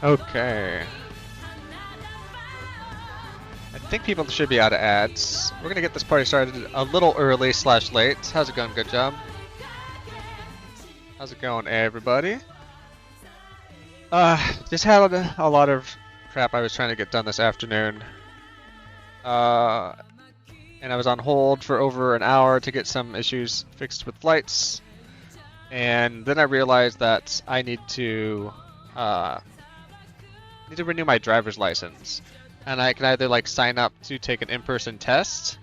Okay. I think people should be out of ads. We're gonna get this party started a little early slash late. How's it going? Good job. How's it going, everybody? Just had a lot of crap I was trying to get done this afternoon. And I was on hold for over an hour to get some issues fixed with lights. And then I realized that I need to renew my driver's license. And I can either like sign up to take an in-person test,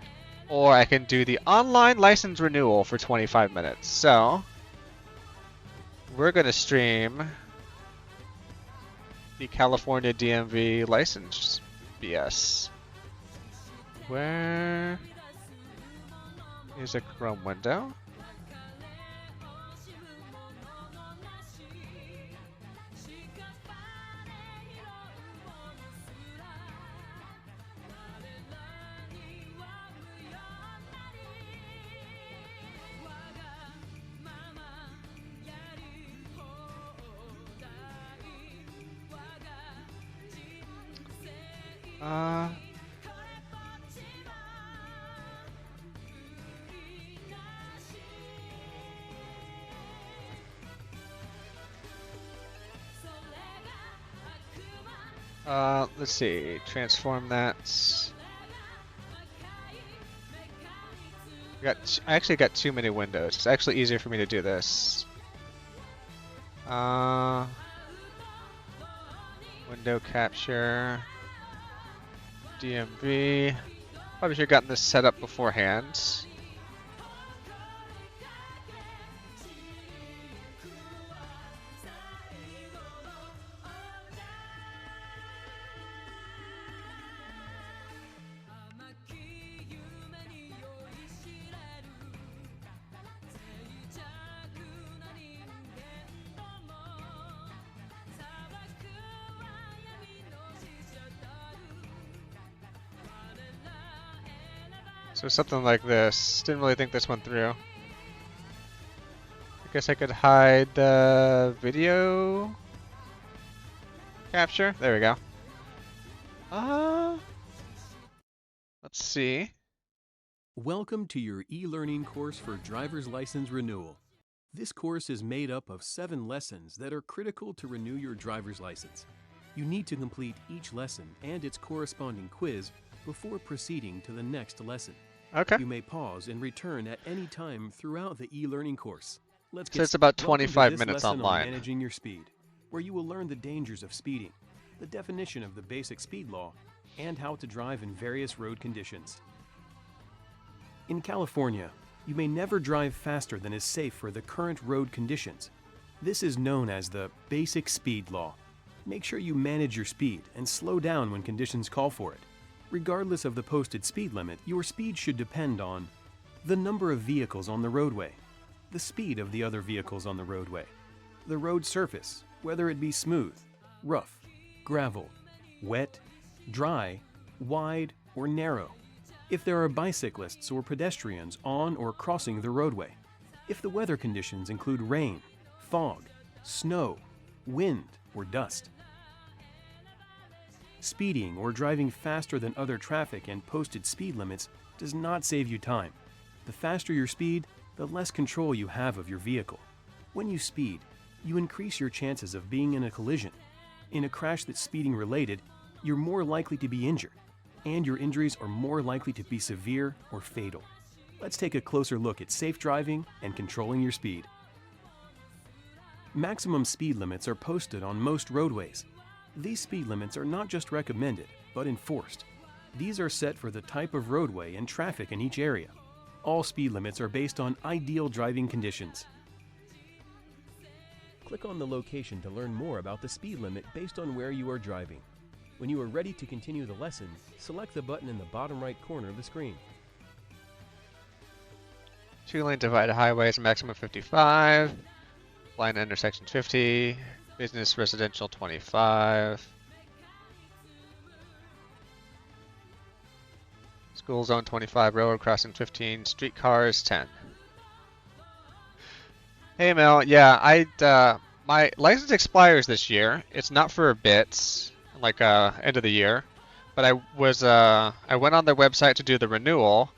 or I can do the online license renewal for 25 minutes. So we're gonna stream the California DMV license BS. Where is a Chrome window? Let's see, transform that. I actually got too many windows. It's actually easier for me to do this. Window capture, DMV. Probably should have gotten this set up beforehand. So something like this. Didn't really think this one through. I guess I could hide the video capture. There we go. Let's see. Welcome to your e-learning course for driver's license renewal. This course is made up of 7 lessons that are critical to renew your driver's license. You need to complete each lesson and its corresponding quiz before proceeding to the next lesson. Okay. You may pause and return at any time throughout the e-learning course. Let's get So it's about Welcome to 25 this minutes lesson online. on managing your speed, where you will learn the dangers of speeding, the definition of the basic speed law, and how to drive in various road conditions. In California, you may never drive faster than is safe for the current road conditions. This is known as the basic speed law. Make sure you manage your speed and slow down when conditions call for it. Regardless of the posted speed limit, your speed should depend on the number of vehicles on the roadway, the speed of the other vehicles on the roadway, the road surface, whether it be smooth, rough, gravel, wet, dry, wide, or narrow, if there are bicyclists or pedestrians on or crossing the roadway, if the weather conditions include rain, fog, snow, wind, or dust. Speeding or driving faster than other traffic and posted speed limits does not save you time. The faster your speed, the less control you have of your vehicle. When you speed, you increase your chances of being in a collision. In a crash that's speeding related, you're more likely to be injured, and your injuries are more likely to be severe or fatal. Let's take a closer look at safe driving and controlling your speed. Maximum speed limits are posted on most roadways. These speed limits are not just recommended, but enforced. These are set for the type of roadway and traffic in each area. All speed limits are based on ideal driving conditions. Click on the location to learn more about the speed limit based on where you are driving. When you are ready to continue the lesson, select the button in the bottom right corner of the screen. 2-lane divided highways, maximum 55. Line intersection 50. Business residential 25. School zone 25. Railroad crossing 15. Streetcars 10. Hey Mel, yeah, My license expires this year. It's not for a bit, like end of the year. But I went on their website to do the renewal,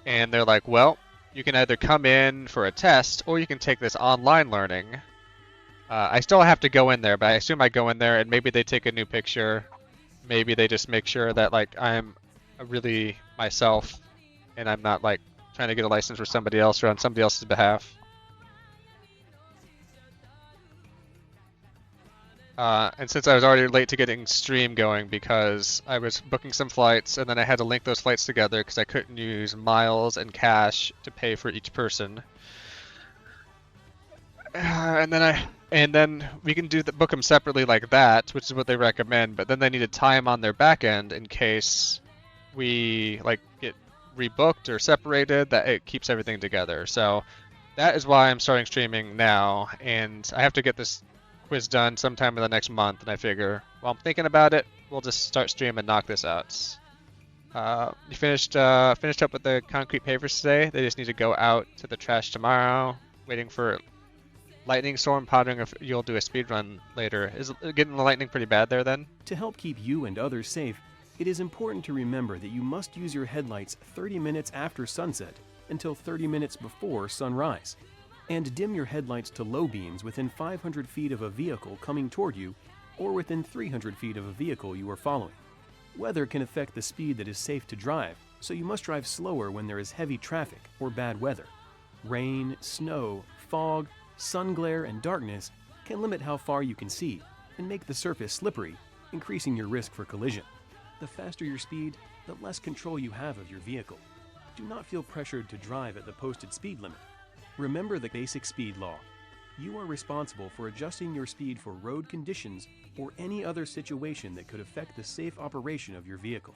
and they're like, well, you can either come in for a test or you can take this online learning. I still have to go in there, but I assume I go in there and maybe they take a new picture. Maybe they just make sure that like I'm really myself and I'm not like trying to get a license for somebody else or on somebody else's behalf. And since I was already late to getting stream going because I was booking some flights and then I had to link those flights together because I couldn't use miles and cash to pay for each person. And then we can book them separately like that, which is what they recommend. But then they need a time on their back end in case we like get rebooked or separated. That it keeps everything together. So that is why I'm starting streaming now, and I have to get this quiz done sometime in the next month. And I figure, while I'm thinking about it, we'll just start stream and knock this out. You finished up with the concrete pavers today. They just need to go out to the trash tomorrow. Waiting for lightning storm, pondering if you'll do a speed run later. Is getting the lightning pretty bad there then? To help keep you and others safe, it is important to remember that you must use your headlights 30 minutes after sunset until 30 minutes before sunrise, and dim your headlights to low beams within 500 feet of a vehicle coming toward you or within 300 feet of a vehicle you are following. Weather can affect the speed that is safe to drive, so you must drive slower when there is heavy traffic or bad weather. Rain, snow, fog, sun glare, and darkness can limit how far you can see and make the surface slippery, increasing your risk for collision. The faster your speed, the less control you have of your vehicle. Do not feel pressured to drive at the posted speed limit. Remember the basic speed law. You are responsible for adjusting your speed for road conditions or any other situation that could affect the safe operation of your vehicle.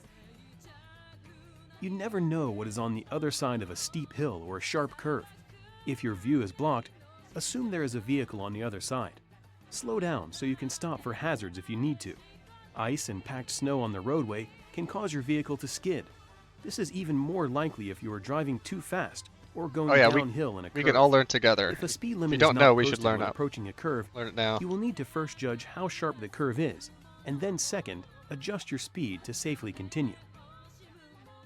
You never know what is on the other side of a steep hill or a sharp curve. If your view is blocked, assume there is a vehicle on the other side. Slow down so you can stop for hazards if you need to. Ice and packed snow on the roadway can cause your vehicle to skid. This is even more likely if you are driving too fast or going downhill in a curve. We can all learn together. If a speed limit if you don't is know, not we should posted learn when up. approaching a curve, Learn it now. you will need to first judge how sharp the curve is, and then second, adjust your speed to safely continue.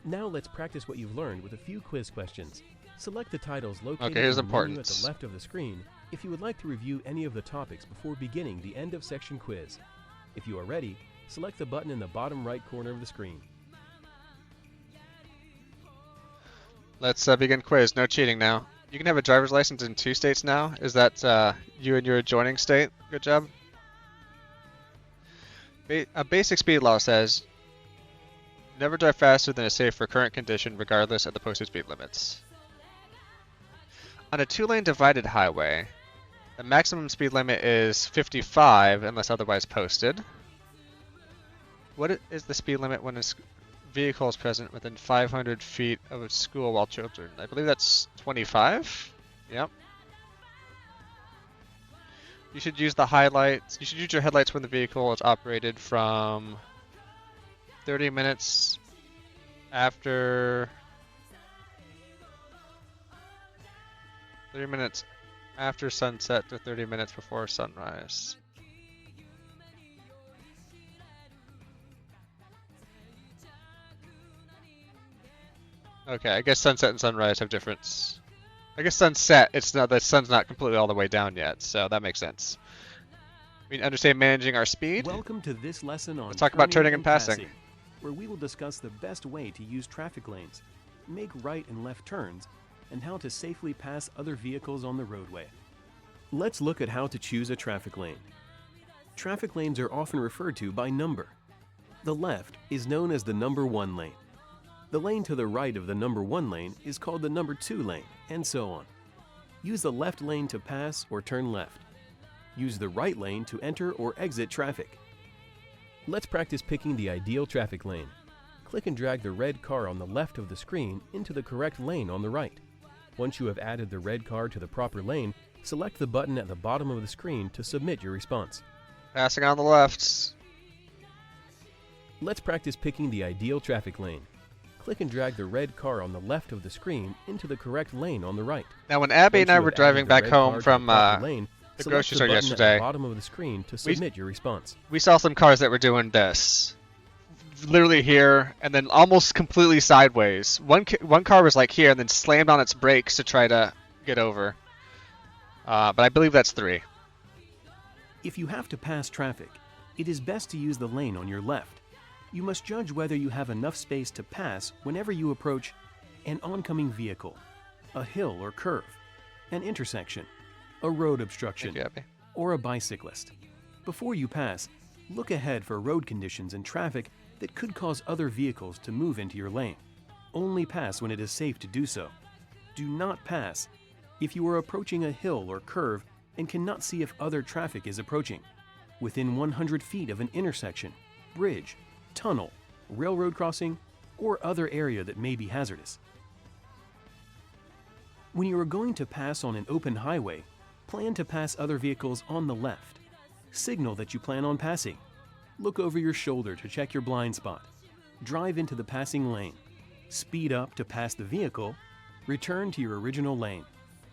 Now let's practice what you've learned with a few quiz questions. Select the titles located in the menu at the left of the screen if you would like to review any of the topics before beginning the end of section quiz. If you are ready, select the button in the bottom right corner of the screen. Let's begin quiz. No cheating now. You can have a driver's license in 2 states now. Is that you and your adjoining state? Good job. A basic speed law says never drive faster than is safe for current condition regardless of the posted speed limits. On a 2-lane divided highway, the maximum speed limit is 55 unless otherwise posted. What is the speed limit when a vehicle is present within 500 feet of a school while children? I believe that's 25? Yep. You should use the highlights. You should use your headlights when the vehicle is operated from 30 minutes after 30 minutes after sunset to 30 minutes before sunrise. Okay, I guess sunset and sunrise have difference. I guess sunset, the sun's not completely all the way down yet, so that makes sense. We understand managing our speed. Welcome to this lesson on Let's talk about turning and passing, where we will discuss the best way to use traffic lanes, make right and left turns, and how to safely pass other vehicles on the roadway. Let's look at how to choose a traffic lane. Traffic lanes are often referred to by number. The left is known as the number 1 lane. The lane to the right of the number 1 lane is called the number 2 lane, and so on. Use the left lane to pass or turn left. Use the right lane to enter or exit traffic. Let's practice picking the ideal traffic lane. Click and drag the red car on the left of the screen into the correct lane on the right. Once you have added the red car to the proper lane, select the button at the bottom of the screen to submit your response. Passing on the left. Let's practice picking the ideal traffic lane. Click and drag the red car on the left of the screen into the correct lane on the right. Now when Abby and I were driving back home from lane, the Select grocery the store button at yesterday. the bottom of the screen to submit your response. We saw some cars that were doing this. Literally here, and then almost completely sideways. One car was like here, and then slammed on its brakes to try to get over. But I believe that's 3. If you have to pass traffic, it is best to use the lane on your left. You must judge whether you have enough space to pass whenever you approach an oncoming vehicle, a hill or curve, an intersection, a road obstruction, or a bicyclist. Before you pass, look ahead for road conditions and traffic that could cause other vehicles to move into your lane. Only pass when it is safe to do so. Do not pass if you are approaching a hill or curve and cannot see if other traffic is approaching, within 100 feet of an intersection, bridge, tunnel, railroad crossing, or other area that may be hazardous. When you are going to pass on an open highway, plan to pass other vehicles on the left. Signal that you plan on passing. Look over your shoulder to check your blind spot. Drive into the passing lane. Speed up to pass the vehicle. Return to your original lane.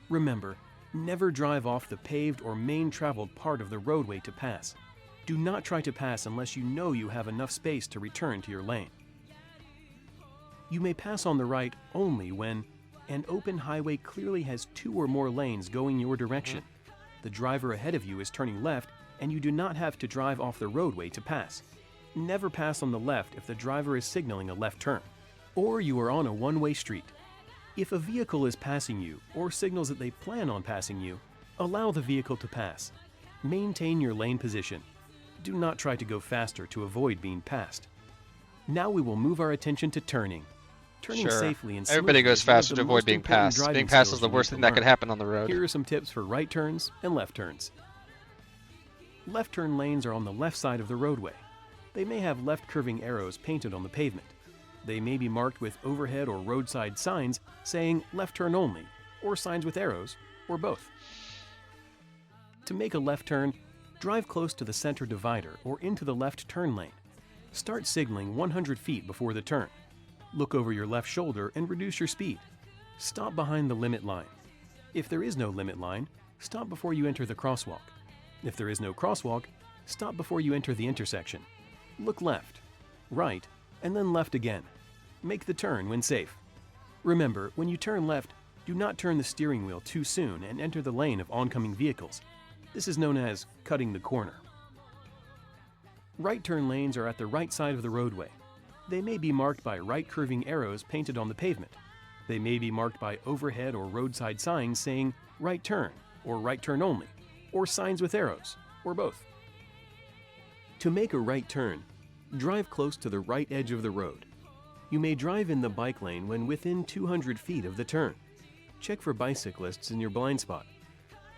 Remember, never drive off the paved or main traveled part of the roadway to pass. Do not try to pass unless you know you have enough space to return to your lane. You may pass on the right only when an open highway clearly has 2 or more lanes going your direction. The driver ahead of you is turning left, and you do not have to drive off the roadway to pass. Never pass on the left if the driver is signaling a left turn, or you are on a one-way street. If a vehicle is passing you or signals that they plan on passing you, allow the vehicle to pass. Maintain your lane position. Do not try to go faster to avoid being passed. Now we will move our attention to turning. Turning safely and smoothly. Everybody goes is one of faster the to avoid most being important passed. driving Being passed skills is the you worst need thing to that could learn. happen on the road. Here are some tips for right turns and left turns. Left turn lanes are on the left side of the roadway. They may have left curving arrows painted on the pavement. They may be marked with overhead or roadside signs saying left turn only, or signs with arrows, or both. To make a left turn, drive close to the center divider or into the left turn lane. Start signaling 100 feet before the turn. Look over your left shoulder and reduce your speed. Stop behind the limit line. If there is no limit line, stop before you enter the crosswalk. If there is no crosswalk, stop before you enter the intersection. Look left, right, and then left again. Make the turn when safe. Remember, when you turn left, do not turn the steering wheel too soon and enter the lane of oncoming vehicles. This is known as cutting the corner. Right turn lanes are at the right side of the roadway. They may be marked by right curving arrows painted on the pavement. They may be marked by overhead or roadside signs saying right turn or right turn only, or signs with arrows, or both. To make a right turn, drive close to the right edge of the road. You may drive in the bike lane when within 200 feet of the turn. Check for bicyclists in your blind spot.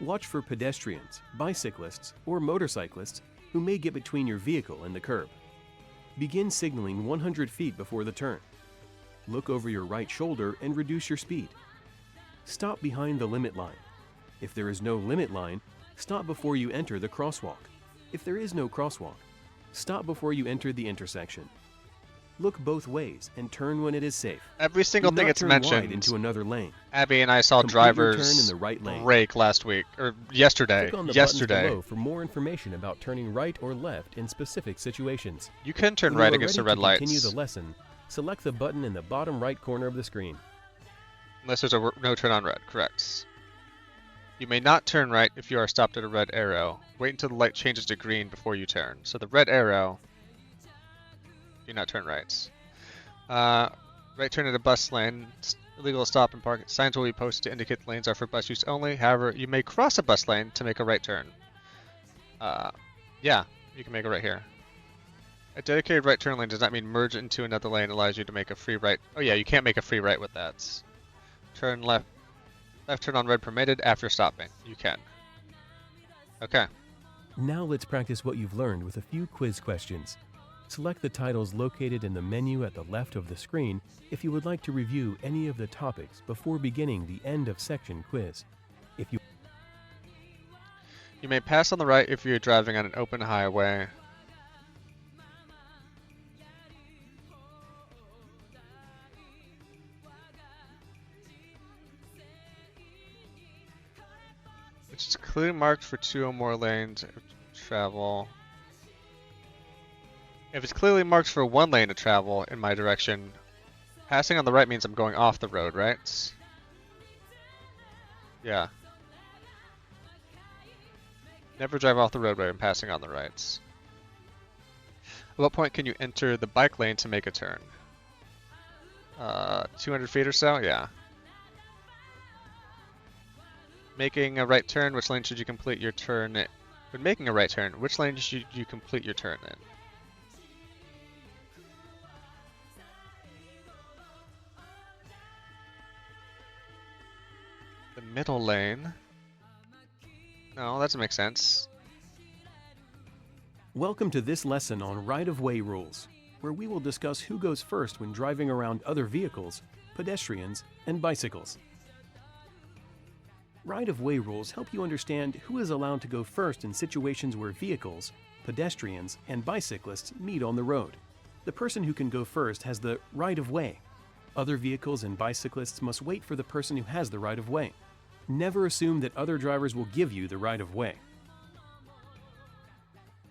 Watch for pedestrians, bicyclists, or motorcyclists who may get between your vehicle and the curb. Begin signaling 100 feet before the turn. Look over your right shoulder and reduce your speed. Stop behind the limit line. If there is no limit line, stop before you enter the crosswalk. If there is no crosswalk, stop before you enter the intersection. Look both ways and turn when it is safe. Every single Do thing not it's turn mentioned, wide into another lane. Abby and I saw Complete your turn drivers in the right lane. brake last week, or yesterday. Click on the buttons below for more information about turning right or left in specific situations. You can turn When right you are against the ready red to lights. continue the lesson, select the button in the bottom right corner of the screen. Unless there's a no turn on red, correct. You may not turn right if you are stopped at a red arrow. Wait until the light changes to green before you turn. So the red arrow, do not turn right. Right turn at a bus lane. It's illegal to stop and park. Signs will be posted to indicate the lanes are for bus use only. However, you may cross a bus lane to make a right turn. Yeah, you can make it right here. A dedicated right turn lane does not mean merge into another lane. It allows you to make a free right. Oh yeah, you can't make a free right with that. Turn left. Left turn on red permitted after stopping. You can. Okay. Now let's practice what you've learned with a few quiz questions. Select the titles located in the menu at the left of the screen if you would like to review any of the topics before beginning the end of section quiz. You may pass on the right if you're driving on an open highway. Which is clearly marked for 2 or more lanes of travel. If it's clearly marked for 1 lane of travel in my direction, passing on the right means I'm going off the road, right? Yeah. Never drive off the roadway when passing on the rights. At what point can you enter the bike lane to make a turn? 200 feet or so? Yeah. Making a right turn, which lane should you complete your turn in? When making a right turn, which lane should you complete your turn in? The middle lane. No, that doesn't make sense. Welcome to this lesson on right-of-way rules, where we will discuss who goes first when driving around other vehicles, pedestrians, and bicycles. Right-of-way rules help you understand who is allowed to go first in situations where vehicles, pedestrians, and bicyclists meet on the road. The person who can go first has the right-of-way. Other vehicles and bicyclists must wait for the person who has the right-of-way. Never assume that other drivers will give you the right-of-way.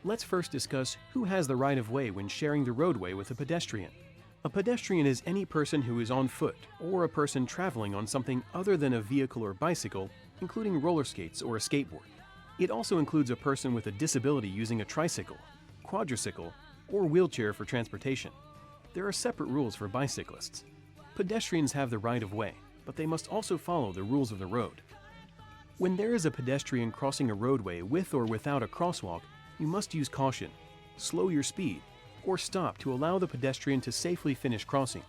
Let's first discuss who has the right-of-way when sharing the roadway with a pedestrian. A pedestrian is any person who is on foot or a person traveling on something other than a vehicle or bicycle, including roller skates or a skateboard. It also includes a person with a disability using a tricycle, quadricycle, or wheelchair for transportation. There are separate rules for bicyclists. Pedestrians have the right-of-way, but they must also follow the rules of the road. When there is a pedestrian crossing a roadway with or without a crosswalk, you must use caution, slow your speed, or stop to allow the pedestrian to safely finish crossing.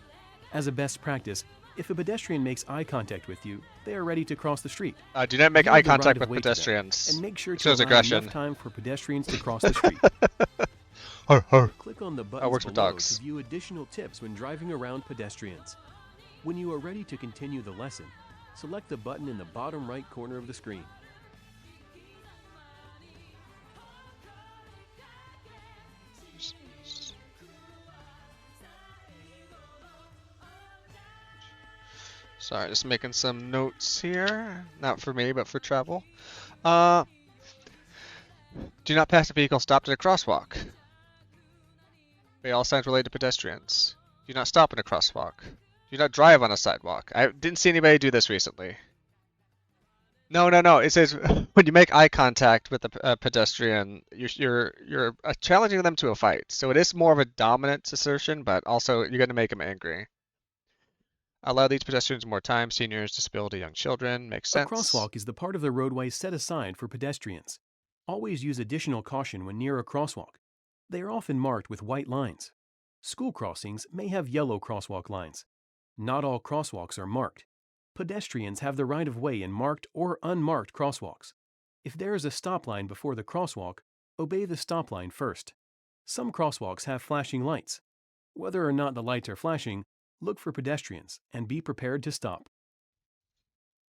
As a best practice, if a pedestrian makes eye contact with you, they are ready to cross the street. Do not make Yield eye the contact with right-of-way to them, pedestrians. and make sure to Shows allow aggression. enough time for pedestrians to cross the street. Click on the buttons works with below dogs. to view additional tips when driving around pedestrians. When you are ready to continue the lesson, select the button in the bottom right corner of the screen. Sorry, just making some notes here. Not for me, but for travel. Do not pass a vehicle stopped at a crosswalk. Obey all signs related to pedestrians. Do not stop in a crosswalk. Do not drive on a sidewalk. I didn't see anybody do this recently. No. It says when you make eye contact with a pedestrian, you're challenging them to a fight. So it is more of a dominant assertion, but also you're going to make them angry. Allow these pedestrians more time. Seniors, disability, young children. Makes sense. A crosswalk is the part of the roadway set aside for pedestrians. Always use additional caution when near a crosswalk. They are often marked with white lines. School crossings may have yellow crosswalk lines. Not all crosswalks are marked. Pedestrians have the right-of-way in marked or unmarked crosswalks. If there is a stop line before the crosswalk, obey the stop line first. Some crosswalks have flashing lights. Whether or not the lights are flashing, look for pedestrians and be prepared to stop.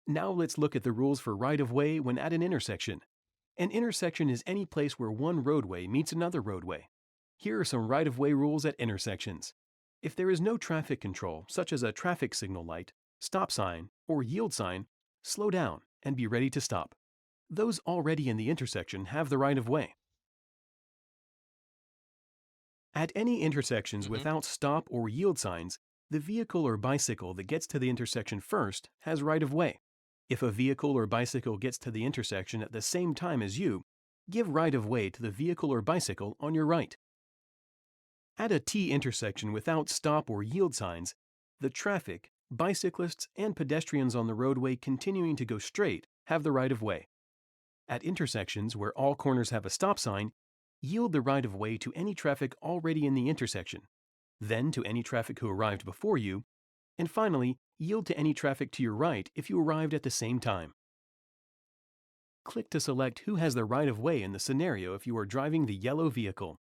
Now let's look at the rules for right-of-way when at an intersection. An intersection is any place where one roadway meets another roadway. Here are some right-of-way rules at intersections. If there is no traffic control, such as a traffic signal light, stop sign, or yield sign, slow down and be ready to stop. Those already in the intersection have the right-of-way. At any intersections without stop or yield signs, the vehicle or bicycle that gets to the intersection first has right-of-way. If a vehicle or bicycle gets to the intersection at the same time as you, give right-of-way to the vehicle or bicycle on your right. At a T intersection without stop or yield signs, the traffic, bicyclists, and pedestrians on the roadway continuing to go straight have the right-of-way. At intersections where all corners have a stop sign, yield the right-of-way to any traffic already in the intersection, then to any traffic who arrived before you, and finally, yield to any traffic to your right if you arrived at the same time. Click to select who has the right-of-way in the scenario if you are driving the yellow vehicle.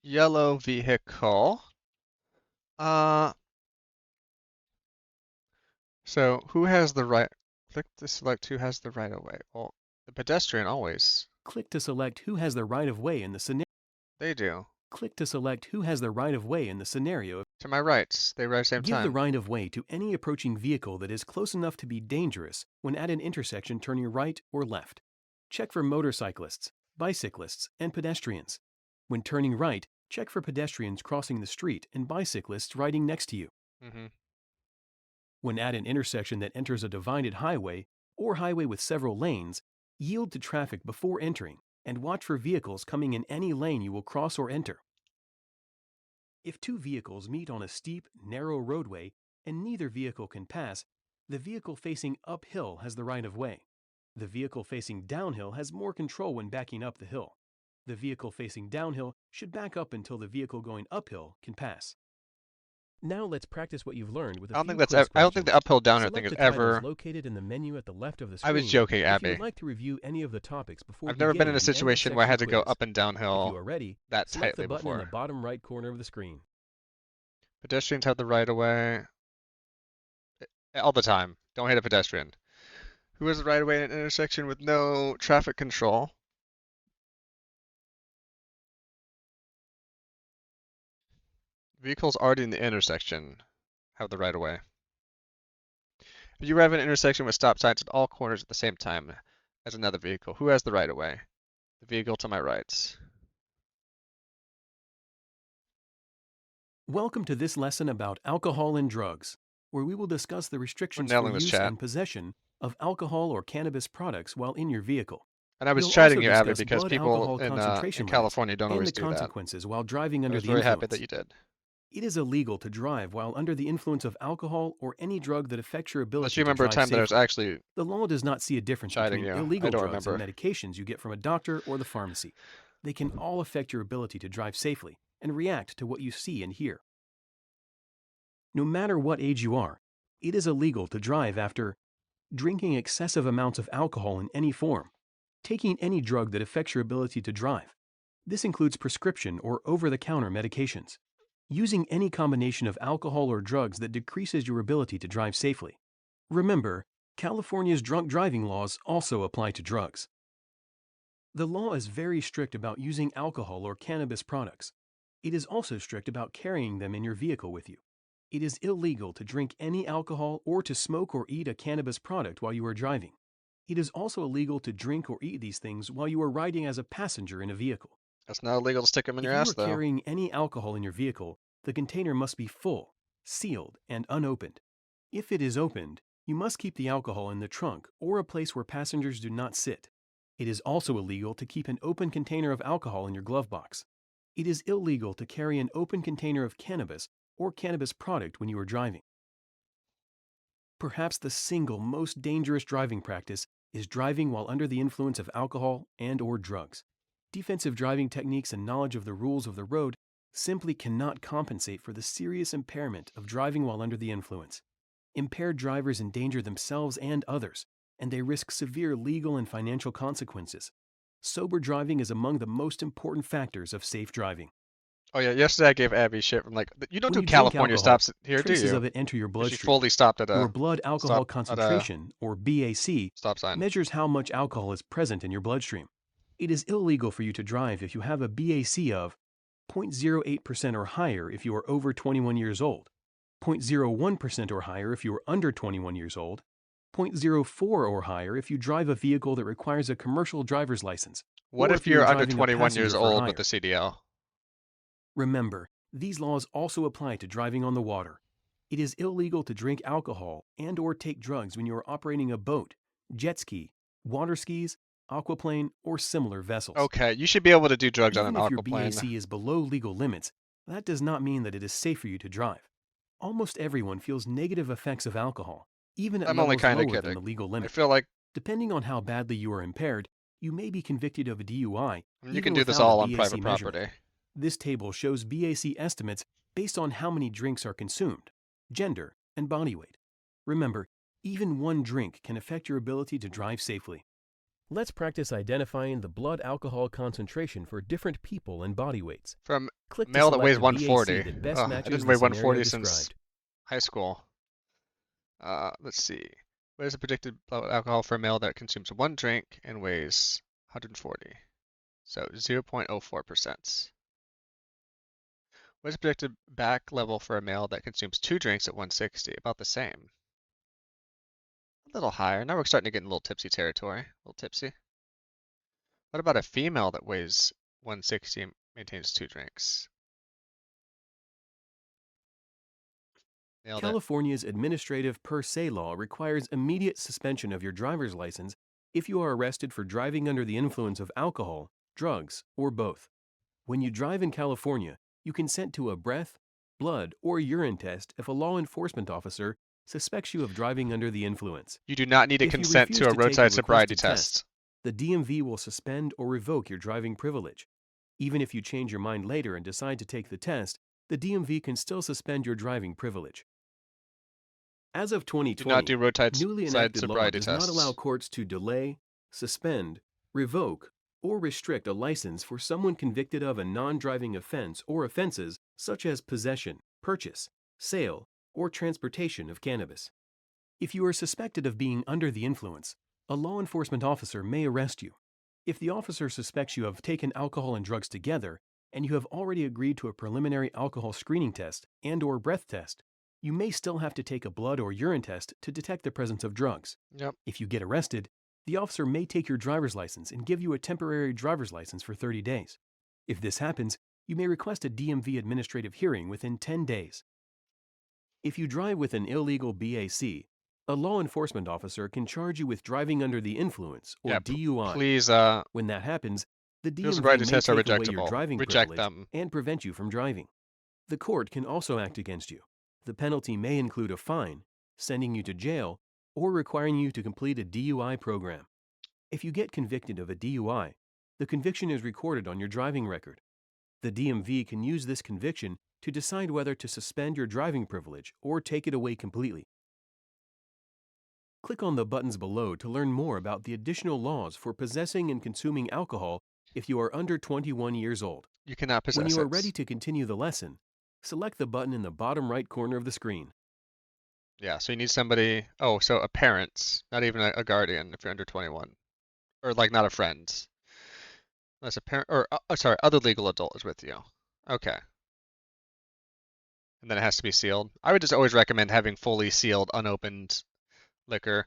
Yellow vehicle. So who has the right? Click to select who has the right of way. Well, the pedestrian always. Click to select who has the right-of-way in the scenario. They do. Click to select who has the right-of-way in the scenario. To my right. They arrive same Give the time. right of way to any approaching vehicle that is close enough to be dangerous when at an intersection turning right or left. Check for motorcyclists, bicyclists, and pedestrians. When turning right, check for pedestrians crossing the street and bicyclists riding next to you. Mm-hmm. When at an intersection that enters a divided highway or highway with several lanes, yield to traffic before entering and watch for vehicles coming in any lane you will cross or enter. If two vehicles meet on a steep, narrow roadway and neither vehicle can pass, the vehicle facing uphill has the right of way. The vehicle facing downhill has more control when backing up the hill. The vehicle facing downhill should back up until the vehicle going uphill can pass. Now let's practice what you've learned with a few quiz I don't think the questions. uphill downhill thing Select is the titles ever. located in the menu at the left of the I was screen joking, if you Abby. would like to review any of the topics before I've never been in a beginning the end of situation where I had to section go quiz. up and If you downhill are ready, that select tightly the button in the before. bottom right corner of the screen. Pedestrians have the right of way. All the time. Don't hit a pedestrian. Who has the right of way in an intersection with no traffic control? Vehicles already in the intersection have the right of way. If you arrive at an intersection with stop signs at all corners at the same time as another vehicle, who has the right of way? The vehicle to my right. Welcome to this lesson about alcohol and drugs, where we will discuss the restrictions for nailing this, use chat. and possession of alcohol or cannabis products while in your vehicle. And I was We'll chatting also you, Abby, discuss because blood people alcohol in concentration California don't and always the do that. consequences while driving I under was the very influence. happy that you did. It is illegal to drive while under the influence of alcohol or any drug that affects your ability Unless you remember to a drive time that I was safely. actually The law does not see a difference chiding between you. I illegal don't drugs remember. and medications you get from a doctor or the pharmacy. They can all affect your ability to drive safely and react to what you see and hear. No matter what age you are, it is illegal to drive after drinking excessive amounts of alcohol in any form, taking any drug that affects your ability to drive. This includes prescription or over-the-counter medications, using any combination of alcohol or drugs that decreases your ability to drive safely. Remember, California's drunk driving laws also apply to drugs. The law is very strict about using alcohol or cannabis products. It is also strict about carrying them in your vehicle with you. It is illegal to drink any alcohol or to smoke or eat a cannabis product while you are driving. It is also illegal to drink or eat these things while you are riding as a passenger in a vehicle. It's not illegal to stick them in your If you ass, are though. carrying any alcohol in your vehicle, the container must be full, sealed, and unopened. If it is opened, you must keep the alcohol in the trunk or a place where passengers do not sit. It is also illegal to keep an open container of alcohol in your glove box. It is illegal to carry an open container of cannabis or cannabis product when you are driving. Perhaps the single most dangerous driving practice is driving while under the influence of alcohol and/or drugs. Defensive driving techniques and knowledge of the rules of the road simply cannot compensate for the serious impairment of driving while under the influence. Impaired drivers endanger themselves and others, and they risk severe legal and financial consequences. Sober driving is among the most important factors of safe driving. Oh yeah, yesterday I gave Abby shit from like, you don't When do you drink California alcohol, stops here, do traces you? of it enter your She bloodstream. fully stopped at Your a blood alcohol concentration, or BAC, stop sign. measures how much alcohol is present in your bloodstream. It is illegal for you to drive if you have a BAC of 0.08% or higher if you are over 21 years old, 0.01% or higher if you are under 21 years old, 0.04 or higher if you drive a vehicle that requires a commercial driver's license. What or if you are you're under driving a 21 years passenger for old hire. with the CDL? Remember, these laws also apply to driving on the water. It is illegal to drink alcohol and/or take drugs when you are operating a boat, jet ski, water skis, aquaplane, or similar vessels. Okay, you should be able to do drugs on Even an if your aquaplane. BAC is below legal limits, that does not mean that it is safe for you to drive. Almost everyone feels negative effects of alcohol, even at I'm only levels kinda lower than kidding. the legal I limit. feel like Depending on how badly you are impaired, you may be convicted of a DUI. you can even do this without a all on BAC private measurement. property. This table shows BAC estimates based on how many drinks are consumed, gender, and body weight. Remember, even one drink can affect your ability to drive safely. Let's practice identifying the blood alcohol concentration for different people and body weights. From Click to male that select weighs the 140. BAC that best Ugh, I matches didn't the weigh scenario 140 since described. high school. Let's see. What is the predicted blood alcohol for a male that consumes one drink and weighs 140? So 0.04%. What's predicted back level for a male that consumes 2 drinks at 160? About the same. A little higher. Now we're starting to get in a little tipsy territory. A little tipsy. What about a female that weighs 160 and maintains 2 drinks? Nailed it. California's administrative per se law requires immediate suspension of your driver's license if you are arrested for driving under the influence of alcohol, drugs, or both. When you drive in California, you consent to a breath, blood, or urine test if a law enforcement officer suspects you of driving under the influence. You do not need to If you consent refuse to a to take roadside the sobriety requested test. the DMV will suspend or revoke your driving privilege. Even if you change your mind later and decide to take the test, the DMV can still suspend your driving privilege. As of Do not 2020, do roadside newly enacted law sobriety does not allow tests. courts to delay, suspend, revoke, or restrict a license for someone convicted of a non-driving offense or offenses such as possession, purchase, sale, or transportation of cannabis. If you are suspected of being under the influence, a law enforcement officer may arrest you. If the officer suspects you have taken alcohol and drugs together, and you have already agreed to a preliminary alcohol screening test and/or breath test, you may still have to take a blood or urine test to detect the presence of drugs. Yep. If you get arrested, the officer may take your driver's license and give you a temporary driver's license for 30 days. If this happens, you may request a DMV administrative hearing within 10 days. If you drive with an illegal BAC, a law enforcement officer can charge you with driving under the influence, or Yeah, DUI. please, When that happens, the field DMV sobriety may tests are take away your rejectable. driving Reject privilege them. and prevent you from driving. The court can also act against you. The penalty may include a fine, sending you to jail, or requiring you to complete a DUI program. If you get convicted of a DUI, the conviction is recorded on your driving record. The DMV can use this conviction to decide whether to suspend your driving privilege or take it away completely. Click on the buttons below to learn more about the additional laws for possessing and consuming alcohol if you are under 21 years old. You cannot possess When you are it. ready to continue the lesson, select the button in the bottom right corner of the screen. Yeah, so you need somebody. Oh, so a parent, not even a guardian if you're under 21. Or like not a friend. Unless a parent, or sorry, other legal adult is with you. Okay. And then it has to be sealed. I would just always recommend having fully sealed, unopened liquor.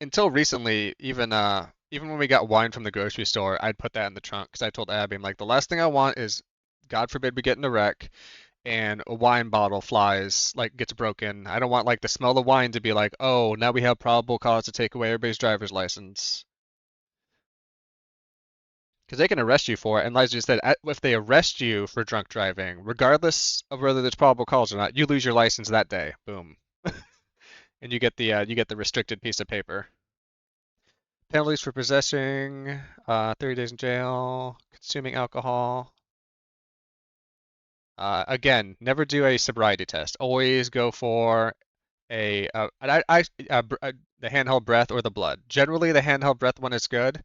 Until recently, even when we got wine from the grocery store, I'd put that in the trunk because I told Abby, I'm like, the last thing I want is, God forbid, we get in a wreck and a wine bottle flies, like gets broken. I don't want like the smell of wine to be like, oh, now we have probable cause to take away everybody's driver's license. Because they can arrest you for it, and like you said, if they arrest you for drunk driving, regardless of whether there's probable cause or not, you lose your license that day. Boom. And you get the restricted piece of paper. Penalties for possessing, 30 days in jail, consuming alcohol. Again, never do a sobriety test. Always go for the handheld breath or the blood. Generally, the handheld breath one is good.